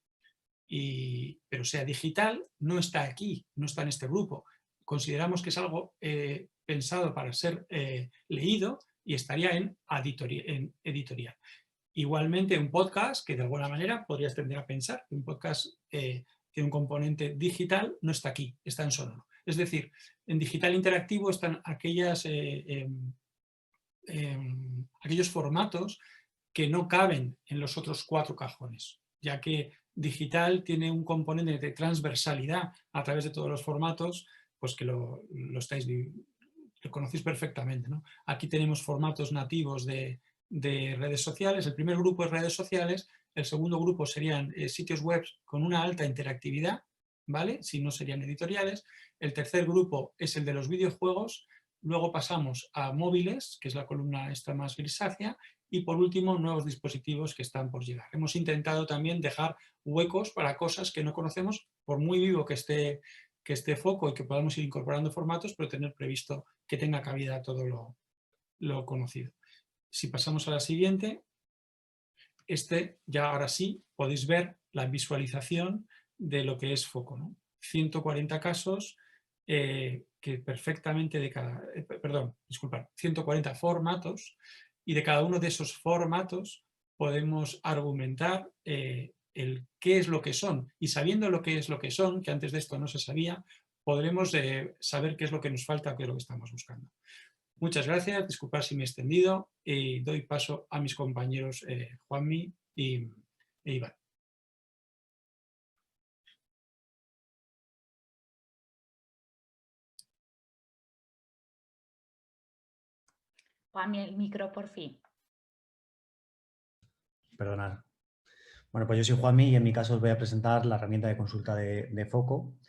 Speaker 2: pero sea digital, no está aquí, no está en este grupo. Consideramos que es algo pensado para ser leído y estaría en editorial. Igualmente un podcast, que de alguna manera podrías tender a pensar que un podcast tiene un componente digital, no está aquí, está en sonoro. Es decir, en digital interactivo están aquellos formatos que no caben en los otros 4 cajones, ya que digital tiene un componente de transversalidad a través de todos los formatos, pues que lo conocéis perfectamente, ¿no? Aquí tenemos formatos nativos de redes sociales. El primer grupo es redes sociales, el segundo grupo serían sitios web con una alta interactividad, ¿vale? Si no serían editoriales. El tercer grupo es el de los videojuegos. Luego pasamos a móviles, que es la columna esta más grisácea, y por último nuevos dispositivos que están por llegar. Hemos intentado también dejar huecos para cosas que no conocemos, por muy vivo que esté Foco y que podamos ir incorporando formatos, pero tener previsto que tenga cabida todo lo conocido. Si pasamos a la siguiente, ya ahora sí podéis ver la visualización de lo que es Foco, ¿no? 140 casos que perfectamente 140 formatos, y de cada uno de esos formatos podemos argumentar el qué es lo que son, y sabiendo lo que es lo que son, que antes de esto no se sabía, podremos saber qué es lo que nos falta, qué es lo que estamos buscando. Muchas gracias, disculpad si me he extendido, y doy paso a mis compañeros Juanmi e Iván.
Speaker 1: Juanmi, el micro, por fin.
Speaker 6: Perdonad. Bueno, pues yo soy Juanmi y en mi caso os voy a presentar la herramienta de consulta de Foco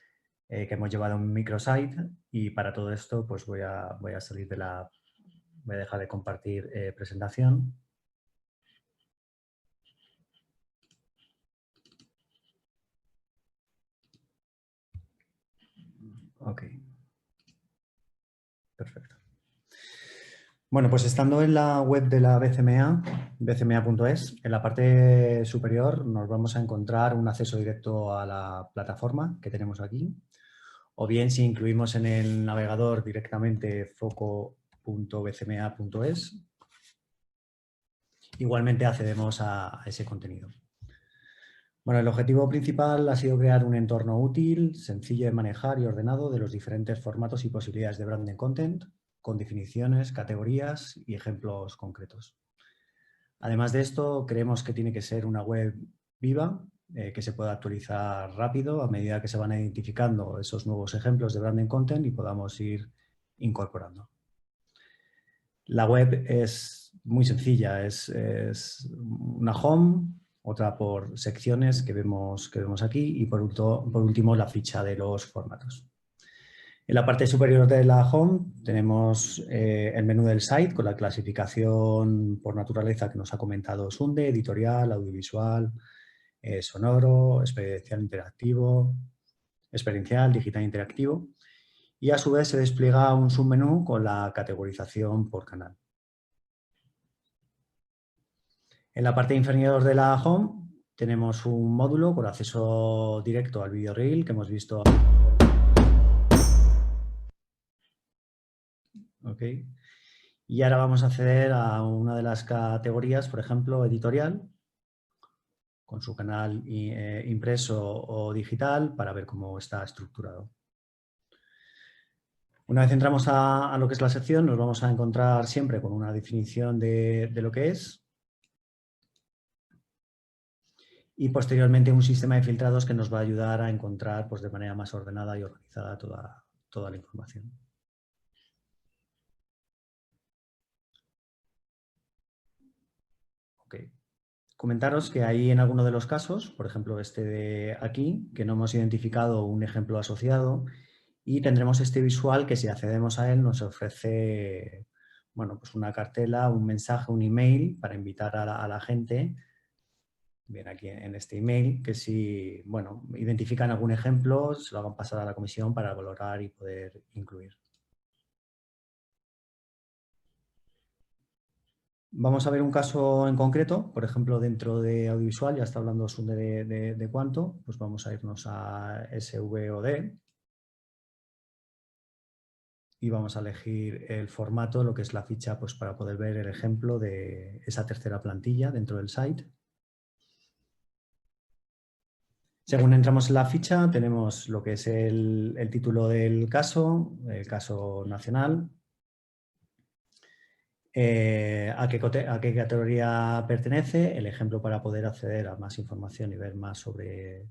Speaker 6: que hemos llevado a un microsite, y para todo esto pues voy a salir voy a dejar de compartir presentación. Ok. Perfecto. Bueno, pues estando en la web de la BCMA, bcma.es, en la parte superior nos vamos a encontrar un acceso directo a la plataforma que tenemos aquí, o bien si incluimos en el navegador directamente foco.bcma.es, igualmente accedemos a ese contenido. Bueno, el objetivo principal ha sido crear un entorno útil, sencillo de manejar y ordenado de los diferentes formatos y posibilidades de branded content, con definiciones, categorías y ejemplos concretos. Además de esto, creemos que tiene que ser una web viva, que se pueda actualizar rápido a medida que se van identificando esos nuevos ejemplos de branded content y podamos ir incorporando. La web es muy sencilla, es una home, otra por secciones que vemos aquí y por último la ficha de los formatos. En la parte superior de la home tenemos el menú del site con la clasificación por naturaleza que nos ha comentado Sunde, editorial, audiovisual, sonoro, experiencial, digital interactivo. Y a su vez se despliega un submenú con la categorización por canal. En la parte inferior de la home tenemos un módulo con acceso directo al video reel que hemos visto. Okay. Y ahora vamos a acceder a una de las categorías, por ejemplo, editorial, con su canal impreso o digital para ver cómo está estructurado. Una vez entramos a lo que es la sección, nos vamos a encontrar siempre con una definición de lo que es y posteriormente un sistema de filtrados que nos va a ayudar a encontrar pues, de manera más ordenada y organizada toda la información. Okay. Comentaros que hay en alguno de los casos, por ejemplo este de aquí, que no hemos identificado un ejemplo asociado y tendremos este visual que si accedemos a él nos ofrece bueno, pues una cartela, un mensaje, un email para invitar a la gente, bien aquí en este email, que si bueno, identifican algún ejemplo se lo hagan pasar a la comisión para valorar y poder incluir. Vamos a ver un caso en concreto, por ejemplo, dentro de audiovisual, ya está hablando Sunde de cuánto, pues vamos a irnos a SVOD y vamos a elegir el formato, lo que es la ficha, pues para poder ver el ejemplo de esa tercera plantilla dentro del site. Según entramos en la ficha, tenemos lo que es el título del caso, el caso nacional, a qué categoría pertenece, el ejemplo para poder acceder a más información y ver más sobre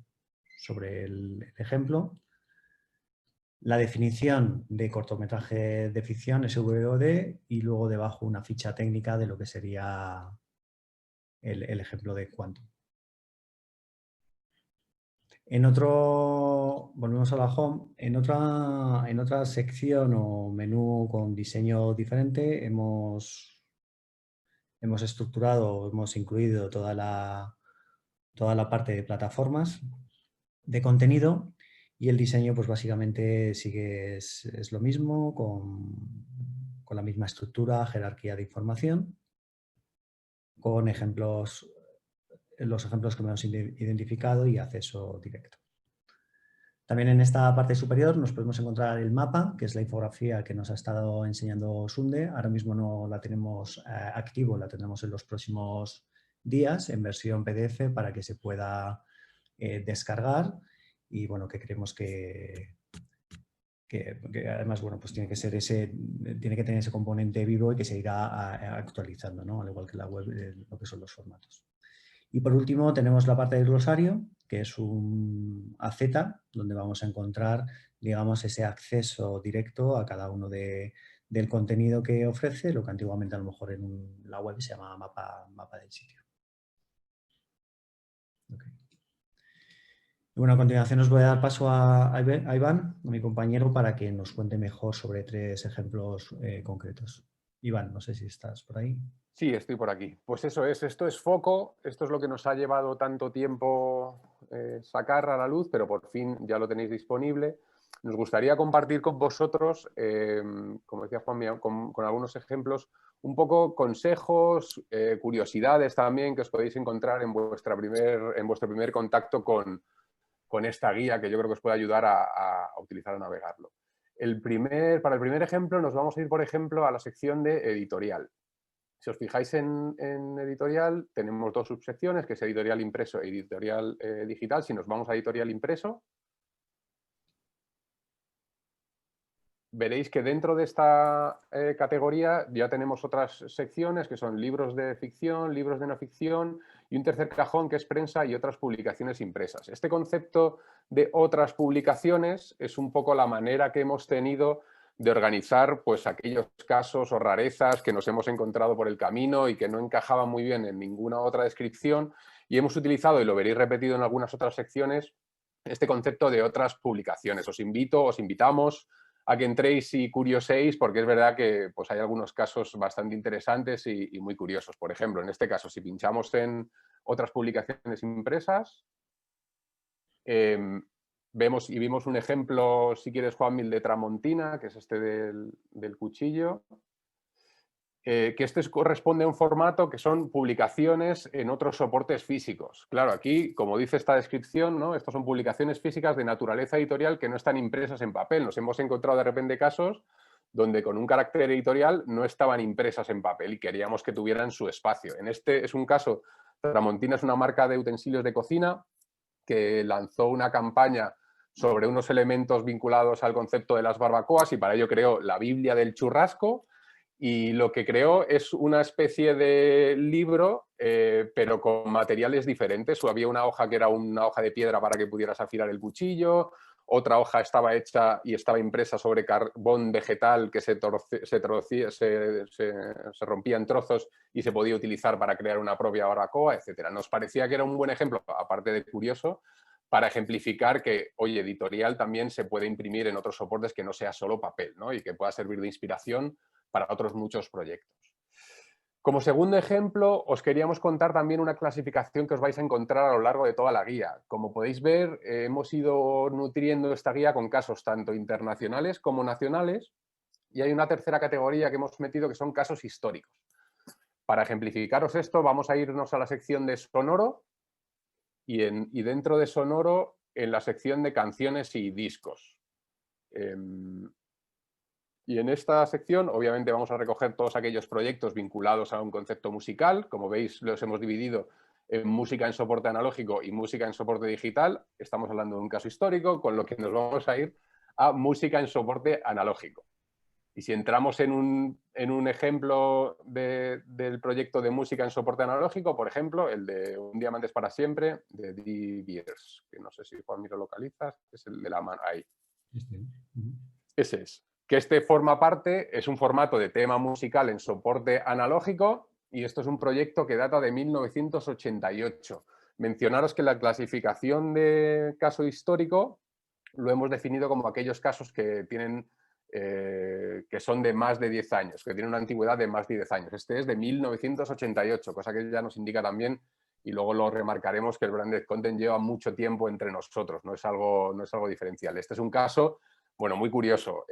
Speaker 6: el ejemplo, la definición de cortometraje de ficción, SVOD, y luego debajo una ficha técnica de lo que sería el ejemplo de Quantum. Volvemos a la home, en otra sección o menú con diseño diferente hemos estructurado, hemos incluido toda la parte de plataformas de contenido y el diseño pues básicamente es lo mismo con la misma estructura, jerarquía de información, con los ejemplos que hemos identificado y acceso directo. También en esta parte superior nos podemos encontrar el mapa, que es la infografía que nos ha estado enseñando Sunde. Ahora mismo no la tenemos activo, la tendremos en los próximos días en versión PDF para que se pueda descargar y bueno, que creemos que además bueno, pues tiene que tener ese componente vivo y que se irá actualizando, ¿no? Al igual que la web, lo que son los formatos. Y por último tenemos la parte del glosario, que es un AZ, donde vamos a encontrar, digamos, ese acceso directo a cada uno del contenido que ofrece, lo que antiguamente a lo mejor en la web se llama mapa del sitio. Okay. Y bueno, a continuación os voy a dar paso a Iván, a mi compañero, para que nos cuente mejor sobre 3 ejemplos concretos. Iván, no sé si estás por ahí.
Speaker 7: Sí, estoy por aquí. Pues eso es, esto es Foco, esto es lo que nos ha llevado tanto tiempo sacar a la luz, pero por fin ya lo tenéis disponible. Nos gustaría compartir con vosotros, como decía Juan, con algunos ejemplos, un poco consejos, curiosidades también que os podéis encontrar en vuestro primer contacto con esta guía que yo creo que os puede ayudar a utilizar, a navegarlo. Para el primer ejemplo nos vamos a ir, por ejemplo, a la sección de editorial. Si os fijáis en editorial, tenemos dos subsecciones, que es editorial impreso e editorial digital. Si nos vamos a editorial impreso, veréis que dentro de esta categoría ya tenemos otras secciones que son libros de ficción, libros de no ficción y un tercer cajón que es prensa y otras publicaciones impresas. Este concepto de otras publicaciones es un poco la manera que hemos tenido de organizar pues, aquellos casos o rarezas que nos hemos encontrado por el camino y que no encajaban muy bien en ninguna otra descripción, y hemos utilizado, y lo veréis repetido en algunas otras secciones, este concepto de otras publicaciones. Os invitamos a que entréis y curioséis, porque es verdad que pues, hay algunos casos bastante interesantes y muy curiosos. Por ejemplo, en este caso, si pinchamos en otras publicaciones impresas, vimos un ejemplo, si quieres, Juanmil, de Tramontina, que es este del cuchillo, que este corresponde a un formato que son publicaciones en otros soportes físicos. Claro, aquí, como dice esta descripción, ¿no? Estos son publicaciones físicas de naturaleza editorial que no están impresas en papel. Nos hemos encontrado de repente casos donde con un carácter editorial no estaban impresas en papel y queríamos que tuvieran su espacio. En este es un caso, Tramontina es una marca de utensilios de cocina que lanzó una campaña sobre unos elementos vinculados al concepto de las barbacoas y para ello creó la Biblia del churrasco, y lo que creó es una especie de libro, pero con materiales diferentes. O había una hoja que era una hoja de piedra para que pudieras afilar el cuchillo, otra hoja estaba hecha y estaba impresa sobre carbón vegetal que se rompía en trozos y se podía utilizar para crear una propia barbacoa, etc. Nos parecía que era un buen ejemplo, aparte de curioso, para ejemplificar que, oye, editorial también se puede imprimir en otros soportes que no sea solo papel, ¿no? Y que pueda servir de inspiración para otros muchos proyectos. Como segundo ejemplo, os queríamos contar también una clasificación que os vais a encontrar a lo largo de toda la guía. Como podéis ver, hemos ido nutriendo esta guía con casos tanto internacionales como nacionales, y hay una tercera categoría que hemos metido que son casos históricos. Para ejemplificaros esto, vamos a irnos a la sección de Sonoro y dentro de Sonoro en la sección de canciones y discos. Y en esta sección, obviamente, vamos a recoger todos aquellos proyectos vinculados a un concepto musical. Como veis, los hemos dividido en música en soporte analógico y música en soporte digital. Estamos hablando de un caso histórico, con lo que nos vamos a ir a música en soporte analógico. Y si entramos en un ejemplo del proyecto de música en soporte analógico, por ejemplo, el de Un Diamante es para siempre, de De Beers, que no sé si Juan lo localizas, es el de la mano ahí. Ese es. Que este forma parte, es un formato de tema musical en soporte analógico y esto es un proyecto que data de 1988. Mencionaros que la clasificación de caso histórico lo hemos definido como aquellos casos que tienen que son de más de 10 años, que tienen una antigüedad de más de 10 años. Este es de 1988, cosa que ya nos indica también, y luego lo remarcaremos, que el branded content lleva mucho tiempo entre nosotros, no es algo diferencial. Este es un caso, bueno, muy curioso.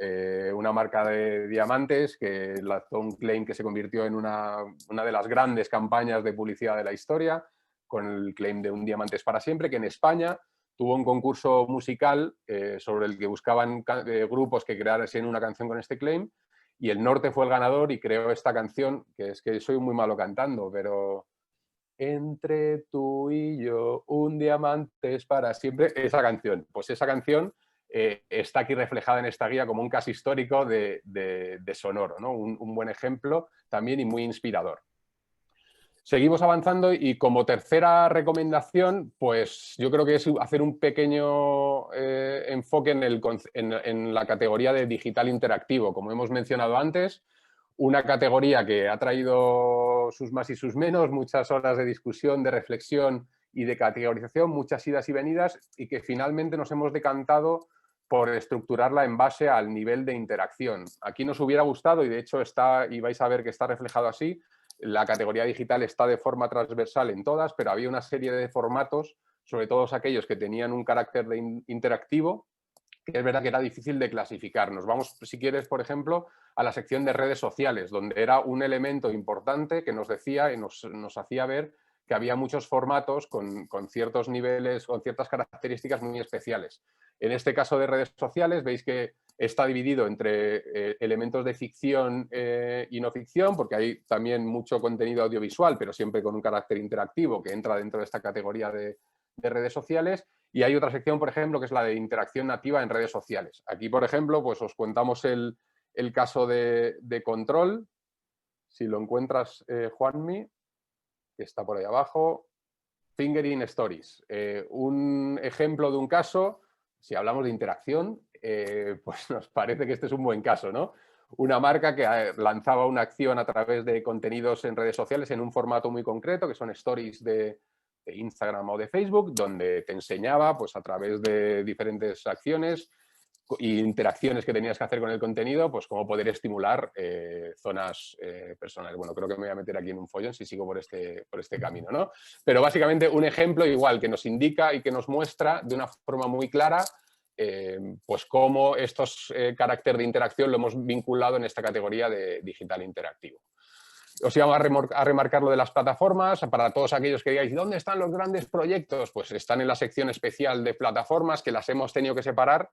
Speaker 7: Una marca de diamantes que lanzó un claim que se convirtió en una de las grandes campañas de publicidad de la historia, con el claim de Un Diamante es para siempre, que en España tuvo un concurso musical sobre el que buscaban grupos que creasen una canción con este claim, y El Norte fue el ganador y creó esta canción, que es que soy muy malo cantando, pero... Entre tú y yo, un diamante es para siempre. Esa canción, pues esa canción está aquí reflejada en esta guía como un caso histórico de Sonoro, ¿no? Un buen ejemplo también y muy inspirador. Seguimos avanzando y como tercera recomendación, pues yo creo que es hacer un pequeño enfoque en la categoría de digital interactivo. Como hemos mencionado antes, una categoría que ha traído sus más y sus menos, muchas horas de discusión, de reflexión y de categorización, muchas idas y venidas, y que finalmente nos hemos decantado por estructurarla en base al nivel de interacción. Aquí nos hubiera gustado, y de hecho está, y vais a ver que está reflejado así, la categoría digital está de forma transversal en todas, pero había una serie de formatos, sobre todo aquellos que tenían un carácter interactivo, que es verdad que era difícil de clasificar. Nos vamos, si quieres, por ejemplo, a la sección de redes sociales, donde era un elemento importante que nos decía y nos hacía ver que había muchos formatos con ciertos niveles, con ciertas características muy especiales. En este caso de redes sociales, veis que está dividido entre elementos de ficción y no ficción, porque hay también mucho contenido audiovisual, pero siempre con un carácter interactivo que entra dentro de esta categoría de redes sociales. Y hay otra sección, por ejemplo, que es la de interacción nativa en redes sociales. Aquí, por ejemplo, pues os contamos el caso de Control. Si lo encuentras, Juanmi, que está por ahí abajo. Fingering Stories. Un ejemplo de un caso, si hablamos de interacción, pues nos parece que este es un buen caso, ¿no? Una marca que lanzaba una acción a través de contenidos en redes sociales en un formato muy concreto, que son stories de Instagram o de Facebook, donde te enseñaba, pues a través de diferentes acciones e interacciones que tenías que hacer con el contenido, pues cómo poder estimular zonas personales. Bueno, creo que me voy a meter aquí en un follón si sigo por este camino, ¿no? Pero básicamente un ejemplo igual que nos indica y que nos muestra de una forma muy clara pues cómo estos carácter de interacción lo hemos vinculado en esta categoría de digital interactivo. Os iba a remarcar lo de las plataformas. Para todos aquellos que digáis, ¿dónde están los grandes proyectos? Pues están en la sección especial de plataformas, que las hemos tenido que separar,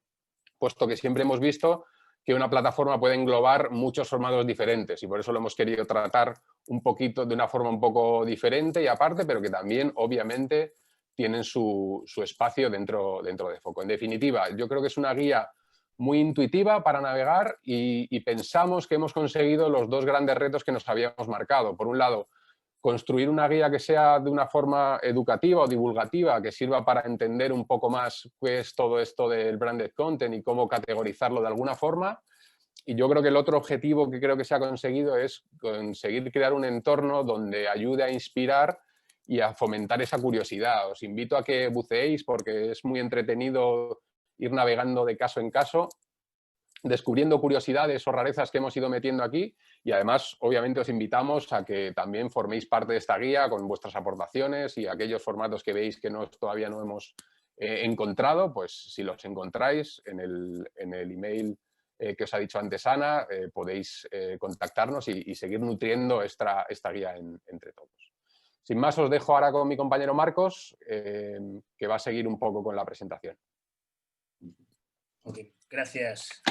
Speaker 7: puesto que siempre hemos visto que una plataforma puede englobar muchos formatos diferentes y por eso lo hemos querido tratar un poquito de una forma un poco diferente y aparte, pero que también obviamente tienen su espacio dentro de Foco. En definitiva, yo creo que es una guía muy intuitiva para navegar y pensamos que hemos conseguido los dos grandes retos que nos habíamos marcado. Por un lado, construir una guía que sea de una forma educativa o divulgativa, que sirva para entender un poco más qué es todo esto del branded content y cómo categorizarlo de alguna forma. Y yo creo que el otro objetivo que creo que se ha conseguido es conseguir crear un entorno donde ayude a inspirar y a fomentar esa curiosidad. Os invito a que buceéis porque es muy entretenido ir navegando de caso en caso, descubriendo curiosidades o rarezas que hemos ido metiendo aquí y además obviamente os invitamos a que también forméis parte de esta guía con vuestras aportaciones y aquellos formatos que veis que todavía no hemos encontrado, pues si los encontráis en el email que os ha dicho antes Ana, podéis contactarnos y seguir nutriendo esta guía entre todos. Sin más os dejo ahora con mi compañero Marcos, que va a seguir un poco con la presentación.
Speaker 8: Ok, gracias.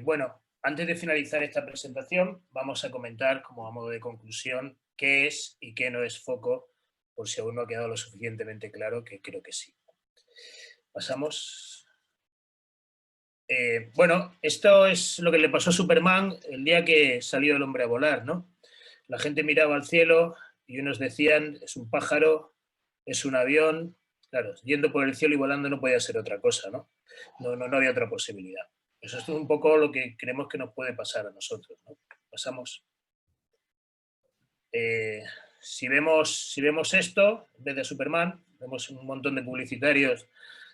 Speaker 8: Bueno, antes de finalizar esta presentación, vamos a comentar como a modo de conclusión qué es y qué no es Foco, por si aún no ha quedado lo suficientemente claro, que creo que sí. Pasamos. Bueno, esto es lo que le pasó a Superman el día que salió el hombre a volar, ¿no? La gente miraba al cielo y unos decían, es un pájaro, es un avión. Claro, yendo por el cielo y volando no podía ser otra cosa, ¿no? No había otra posibilidad. Eso es un poco lo que creemos que nos puede pasar a nosotros, ¿no? Pasamos. Si vemos esto, en vez de Superman, vemos un montón de publicitarios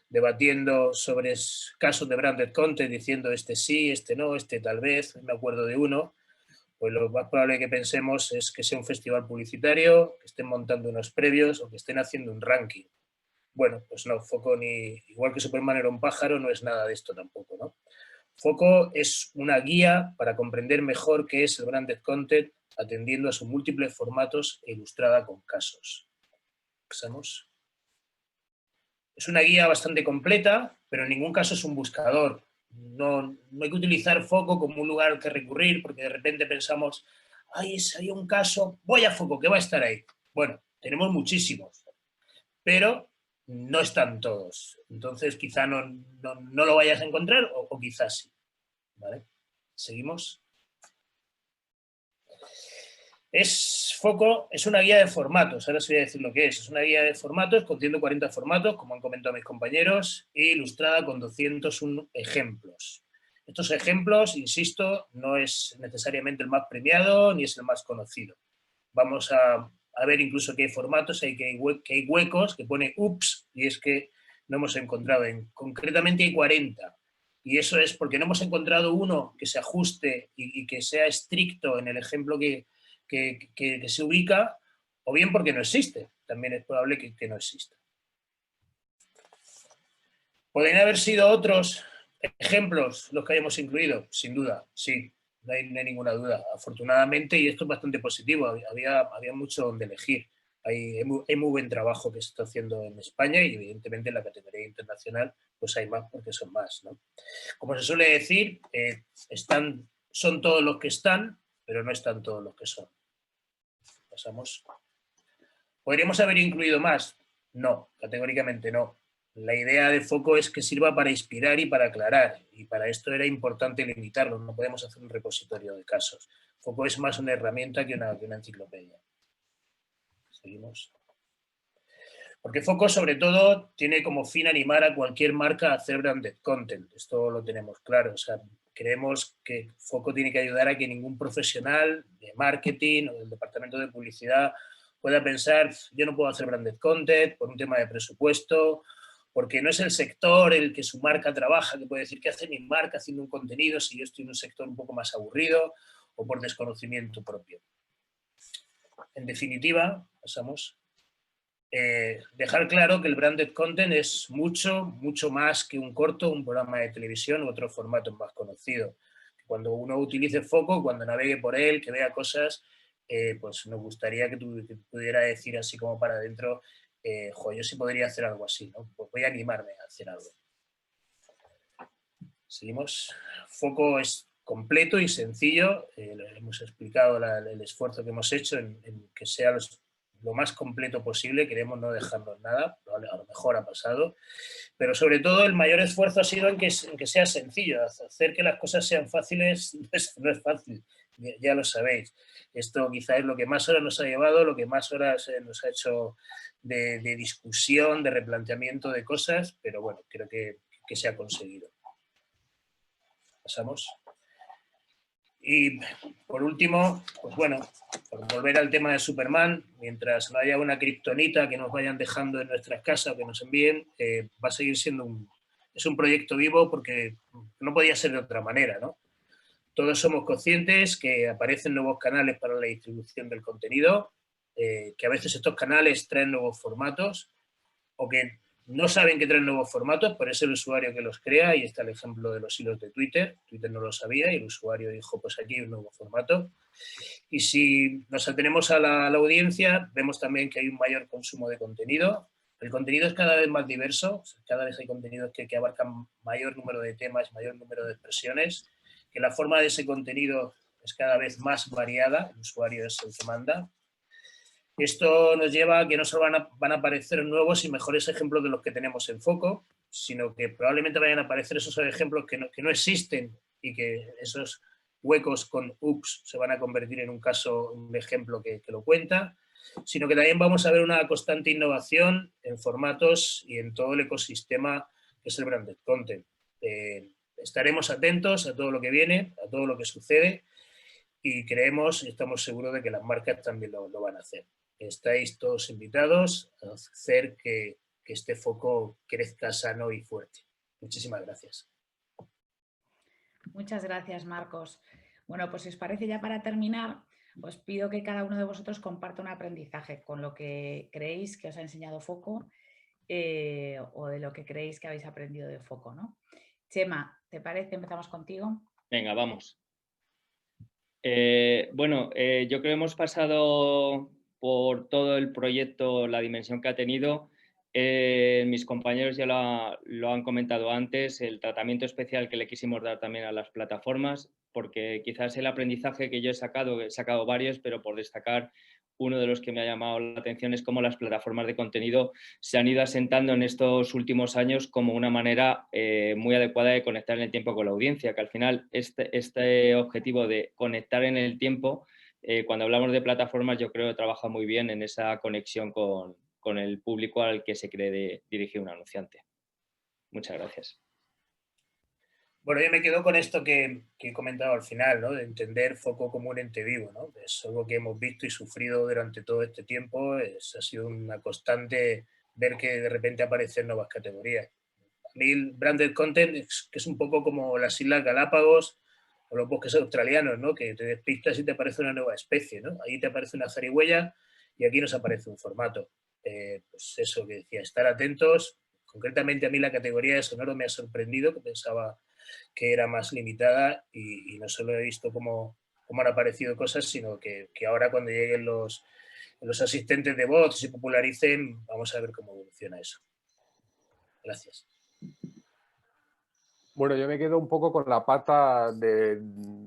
Speaker 8: debatiendo sobre casos de branded content, diciendo este sí, este no, este tal vez, me acuerdo de uno, pues lo más probable que pensemos es que sea un festival publicitario, que estén montando unos previos o que estén haciendo un ranking. Bueno, pues no, Foco igual que Superman era un pájaro, no es nada de esto tampoco, ¿no? Foco es una guía para comprender mejor qué es el branded content, atendiendo a sus múltiples formatos e ilustrada con casos. Pasamos. Es una guía bastante completa, pero en ningún caso es un buscador. No hay que utilizar Foco como un lugar al que recurrir, porque de repente pensamos, ay, hay un caso, voy a Foco, que va a estar ahí. Bueno, tenemos muchísimos, pero no están todos. Entonces quizá no lo vayas a encontrar o quizás sí. ¿Vale? Seguimos. Foco es una guía de formatos, ahora os voy a decir lo que es. Es una guía de formatos con 140 formatos, como han comentado mis compañeros, e ilustrada con 201 ejemplos. Estos ejemplos, insisto, no es necesariamente el más premiado ni es el más conocido. Vamos a ver incluso que hay formatos, que hay huecos, que pone ups, y es que no hemos encontrado. Concretamente hay 40. Y eso es porque no hemos encontrado uno que se ajuste y que sea estricto en el ejemplo que se ubica, o bien porque no existe. También es probable que no exista. ¿Podrían haber sido otros ejemplos los que hayamos incluido? Sin duda, sí. No hay ninguna duda. Afortunadamente, y esto es bastante positivo, había mucho donde elegir. Hay muy buen trabajo que se está haciendo en España y evidentemente en la categoría internacional pues hay más porque son más, ¿no? Como se suele decir, son todos los que están, pero no están todos los que son. Pasamos. ¿Podríamos haber incluido más? No, categóricamente no. La idea de foco es que sirva para inspirar y para aclarar, y para esto era importante limitarlo, no podemos hacer un repositorio de casos. Foco es más una herramienta que una enciclopedia. Seguimos. Porque Foco, sobre todo, tiene como fin animar a cualquier marca a hacer branded content. Esto lo tenemos claro. O sea, creemos que Foco tiene que ayudar a que ningún profesional de marketing o del departamento de publicidad pueda pensar, yo no puedo hacer branded content por un tema de presupuesto, porque no es el sector en el que su marca trabaja, que puede decir, ¿qué hace mi marca haciendo un contenido si yo estoy en un sector un poco más aburrido, o por desconocimiento propio? En definitiva, pasamos, dejar claro que el branded content es mucho más que un corto, un programa de televisión u otro formato más conocido. Cuando uno utilice Foco, cuando navegue por él, que vea cosas, pues nos gustaría que pudiera decir así como para adentro, yo sí podría hacer algo así, ¿no? Pues voy a animarme a hacer algo. Seguimos. Foco es completo y sencillo. Hemos explicado el esfuerzo que hemos hecho en que sea lo más completo posible. Queremos no dejarnos nada, a lo mejor ha pasado. Pero sobre todo el mayor esfuerzo ha sido en que sea sencillo. Hacer que las cosas sean fáciles no es fácil, ya lo sabéis. Esto quizá es lo que más horas nos ha llevado, lo que más horas nos ha hecho de discusión, de replanteamiento de cosas, pero bueno, creo que se ha conseguido. Pasamos. Y por último, pues bueno, por volver al tema de Superman, mientras no haya una kriptonita que nos vayan dejando en nuestras casas o que nos envíen, va a seguir siendo un proyecto vivo porque no podía ser de otra manera, ¿no? Todos somos conscientes que aparecen nuevos canales para la distribución del contenido, que a veces estos canales traen nuevos formatos o que no saben que traen nuevos formatos, pero es el usuario que los crea, y está el ejemplo de los hilos de Twitter. Twitter no lo sabía y el usuario dijo, pues aquí hay un nuevo formato. Y si nos atenemos a la audiencia, vemos también que hay un mayor consumo de contenido. El contenido es cada vez más diverso, cada vez hay contenidos que abarcan mayor número de temas, mayor número de expresiones, que la forma de ese contenido es cada vez más variada, el usuario es el que manda. Esto nos lleva a que no solo van a aparecer nuevos y mejores ejemplos de los que tenemos en Foco, sino que probablemente vayan a aparecer esos ejemplos que no existen, y que esos huecos con UPS se van a convertir en un ejemplo que lo cuenta, sino que también vamos a ver una constante innovación en formatos y en todo el ecosistema que es el branded content. Estaremos atentos a todo lo que viene, a todo lo que sucede, y creemos y estamos seguros de que las marcas también lo van a hacer. Estáis todos invitados a hacer que este foco crezca sano y fuerte. Muchísimas gracias.
Speaker 1: Muchas gracias, Marcos. Bueno, pues si os parece, ya para terminar, os pido que cada uno de vosotros comparta un aprendizaje con lo que creéis que os ha enseñado Foco, o de lo que creéis que habéis aprendido de Foco, ¿no? Chema, ¿te parece? Empezamos contigo.
Speaker 3: Venga, vamos. Bueno, yo creo que hemos pasado por todo el proyecto, la dimensión que ha tenido. Mis compañeros ya lo han comentado antes, el tratamiento especial que le quisimos dar también a las plataformas, porque quizás el aprendizaje que yo he sacado varios, pero por destacar uno de los que me ha llamado la atención es cómo las plataformas de contenido se han ido asentando en estos últimos años como una manera muy adecuada de conectar en el tiempo con la audiencia, que al final este objetivo de conectar en el tiempo, cuando hablamos de plataformas, yo creo que trabaja muy bien en esa conexión con el público al que se cree dirigir un anunciante. Muchas gracias.
Speaker 8: Bueno, yo me quedo con esto que he comentado al final, ¿no? De entender Foco como un ente vivo, ¿no? Es algo que hemos visto y sufrido durante todo este tiempo. Ha sido una constante ver que de repente aparecen nuevas categorías. A mí el branded content que es un poco como las Islas Galápagos o los bosques australianos, ¿no? Que te despistas y te aparece una nueva especie, ¿no? Ahí te aparece una zarigüeya y aquí nos aparece un formato. Pues eso que decía, estar atentos. Concretamente a mí la categoría de sonoro me ha sorprendido, que pensaba que era más limitada, y no solo he visto cómo han aparecido cosas, sino que ahora cuando lleguen los asistentes de voz y se popularicen, vamos a ver cómo evoluciona eso. Gracias.
Speaker 7: Bueno, yo me quedo un poco con la pata de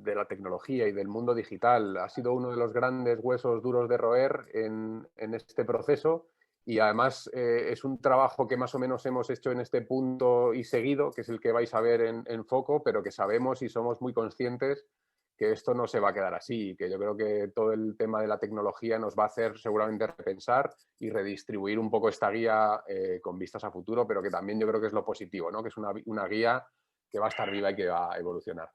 Speaker 7: la tecnología y del mundo digital. Ha sido uno de los grandes huesos duros de roer en este proceso y además es un trabajo que más o menos hemos hecho en este punto y seguido, que es el que vais a ver en Foco, pero que sabemos y somos muy conscientes que esto no se va a quedar así, que yo creo que todo el tema de la tecnología nos va a hacer seguramente repensar y redistribuir un poco esta guía con vistas a futuro, pero que también yo creo que es lo positivo, ¿no? Que es una guía que va a estar viva y que va a evolucionar.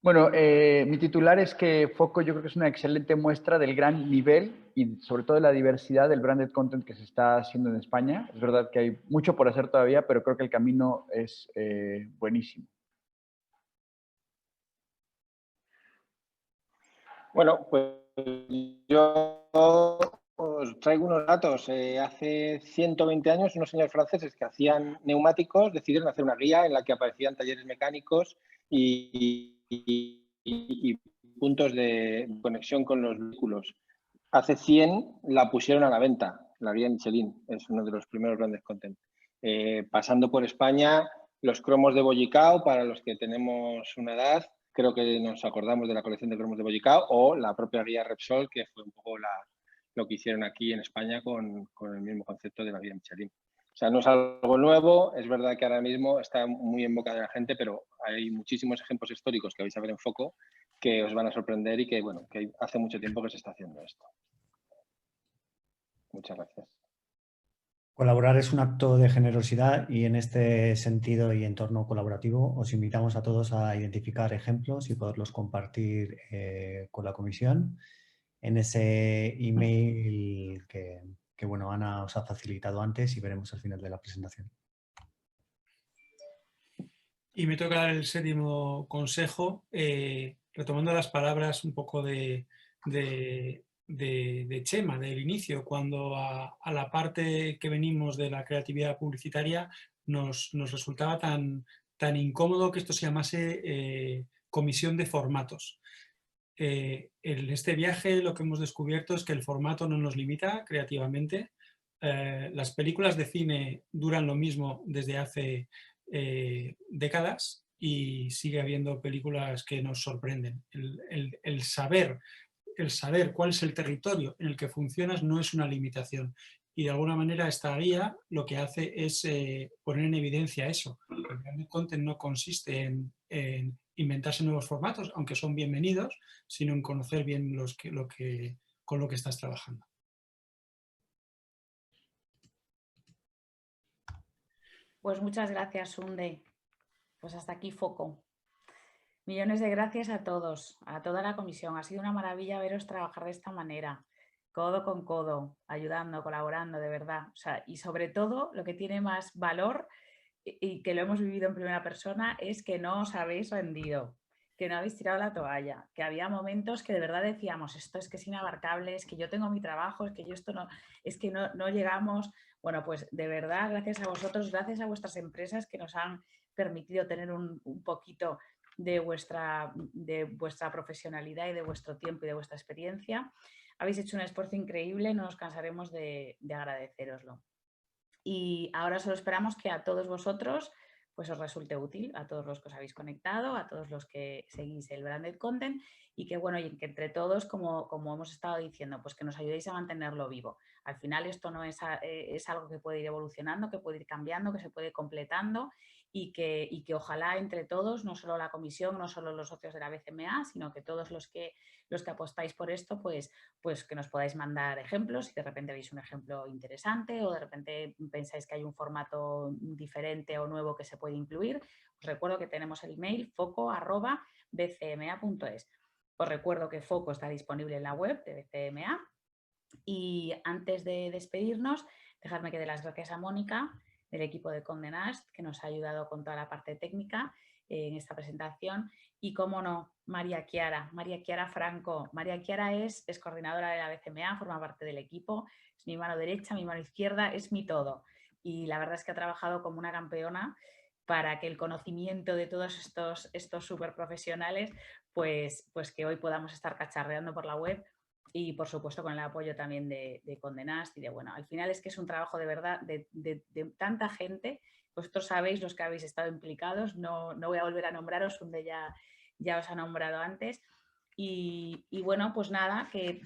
Speaker 5: Bueno, mi titular es que Foco yo creo que es una excelente muestra del gran nivel y sobre todo de la diversidad del branded content que se está haciendo en España. Es verdad que hay mucho por hacer todavía, pero creo que el camino es buenísimo.
Speaker 4: Bueno, pues yo os traigo unos datos. Hace 120 años, unos señores franceses que hacían neumáticos decidieron hacer una guía en la que aparecían talleres mecánicos y puntos de conexión con los vehículos. Hace 100 la pusieron a la venta, la guía Michelin, es uno de los primeros grandes content. Pasando por España, los cromos de Bollicao, para los que tenemos una edad, creo que nos acordamos de la colección de cromos de Bollicao, o la propia guía Repsol, que fue un poco lo que hicieron aquí en España con el mismo concepto de la guía Michelin. O sea, no es algo nuevo, es verdad que ahora mismo está muy en boca de la gente, pero hay muchísimos ejemplos históricos que vais a ver en Foco que os van a sorprender y que, bueno, que hace mucho tiempo que se está haciendo esto. Muchas gracias.
Speaker 6: Colaborar es un acto de generosidad y en este sentido y entorno colaborativo os invitamos a todos a identificar ejemplos y poderlos compartir con la comisión en ese email que bueno, Ana os ha facilitado antes y veremos al final de la presentación.
Speaker 2: Y me toca dar el séptimo consejo, retomando las palabras un poco de Chema, del inicio, cuando a la parte que venimos de la creatividad publicitaria nos resultaba tan incómodo que esto se llamase comisión de formatos. En este viaje lo que hemos descubierto es que el formato no nos limita creativamente. Las películas de cine duran lo mismo desde hace décadas y sigue habiendo películas que nos sorprenden. El saber cuál es el territorio en el que funcionas no es una limitación. Y de alguna manera esta guía lo que hace es poner en evidencia eso. El branded content no consiste en inventarse nuevos formatos, aunque son bienvenidos, sino en conocer bien con lo que estás trabajando.
Speaker 1: Pues muchas gracias, Sunde. Pues hasta aquí Foco. Millones de gracias a todos, a toda la comisión. Ha sido una maravilla veros trabajar de esta manera, codo con codo, ayudando, colaborando, de verdad. O sea, y sobre todo, lo que tiene más valor y que lo hemos vivido en primera persona es que no os habéis rendido, que no habéis tirado la toalla, que había momentos que de verdad decíamos, esto es que es inabarcable, es que yo tengo mi trabajo, es que yo esto no, es que no llegamos. Bueno, pues de verdad, gracias a vosotros, gracias a vuestras empresas que nos han permitido tener un poquito de vuestra profesionalidad y de vuestro tiempo y de vuestra experiencia. Habéis hecho un esfuerzo increíble, no nos cansaremos de agradeceroslo. Y ahora solo esperamos que a todos vosotros pues os resulte útil, a todos los que os habéis conectado, a todos los que seguís el branded content y que bueno, y que entre todos, como hemos estado diciendo, pues que nos ayudéis a mantenerlo vivo. Al final esto no es algo que puede ir evolucionando, que puede ir cambiando, que se puede ir completando y que ojalá entre todos, no solo la comisión, no solo los socios de la BCMA, sino que todos los que apostáis por esto, pues que nos podáis mandar ejemplos, si de repente veis un ejemplo interesante o de repente pensáis que hay un formato diferente o nuevo que se puede incluir. Os recuerdo que tenemos el email foco@bcma.es. Os recuerdo que Foco está disponible en la web de BCMA y antes de despedirnos, dejadme que dé las gracias a Mónica del equipo de Condé Nast, que nos ha ayudado con toda la parte técnica en esta presentación. Y, cómo no, María Chiara Franco. María Chiara es coordinadora de la BCMA, forma parte del equipo, es mi mano derecha, mi mano izquierda, es mi todo. Y la verdad es que ha trabajado como una campeona para que el conocimiento de todos estos súper profesionales, pues que hoy podamos estar cacharreando por la web, y por supuesto con el apoyo también de Condenast y de, bueno, al final es que es un trabajo de verdad de tanta gente. Vosotros sabéis, los que habéis estado implicados, no voy a volver a nombraros, Funde ya os ha nombrado antes. Y bueno, pues nada, que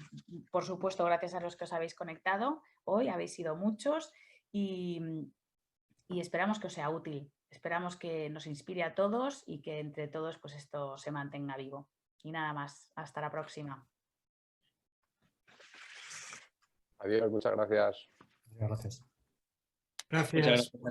Speaker 1: por supuesto gracias a los que os habéis conectado hoy, habéis sido muchos y esperamos que os sea útil, esperamos que nos inspire a todos y que entre todos pues esto se mantenga vivo. Y nada más, hasta la próxima.
Speaker 7: Adiós, muchas gracias.
Speaker 6: Gracias.
Speaker 2: Gracias.
Speaker 3: Muchas gracias.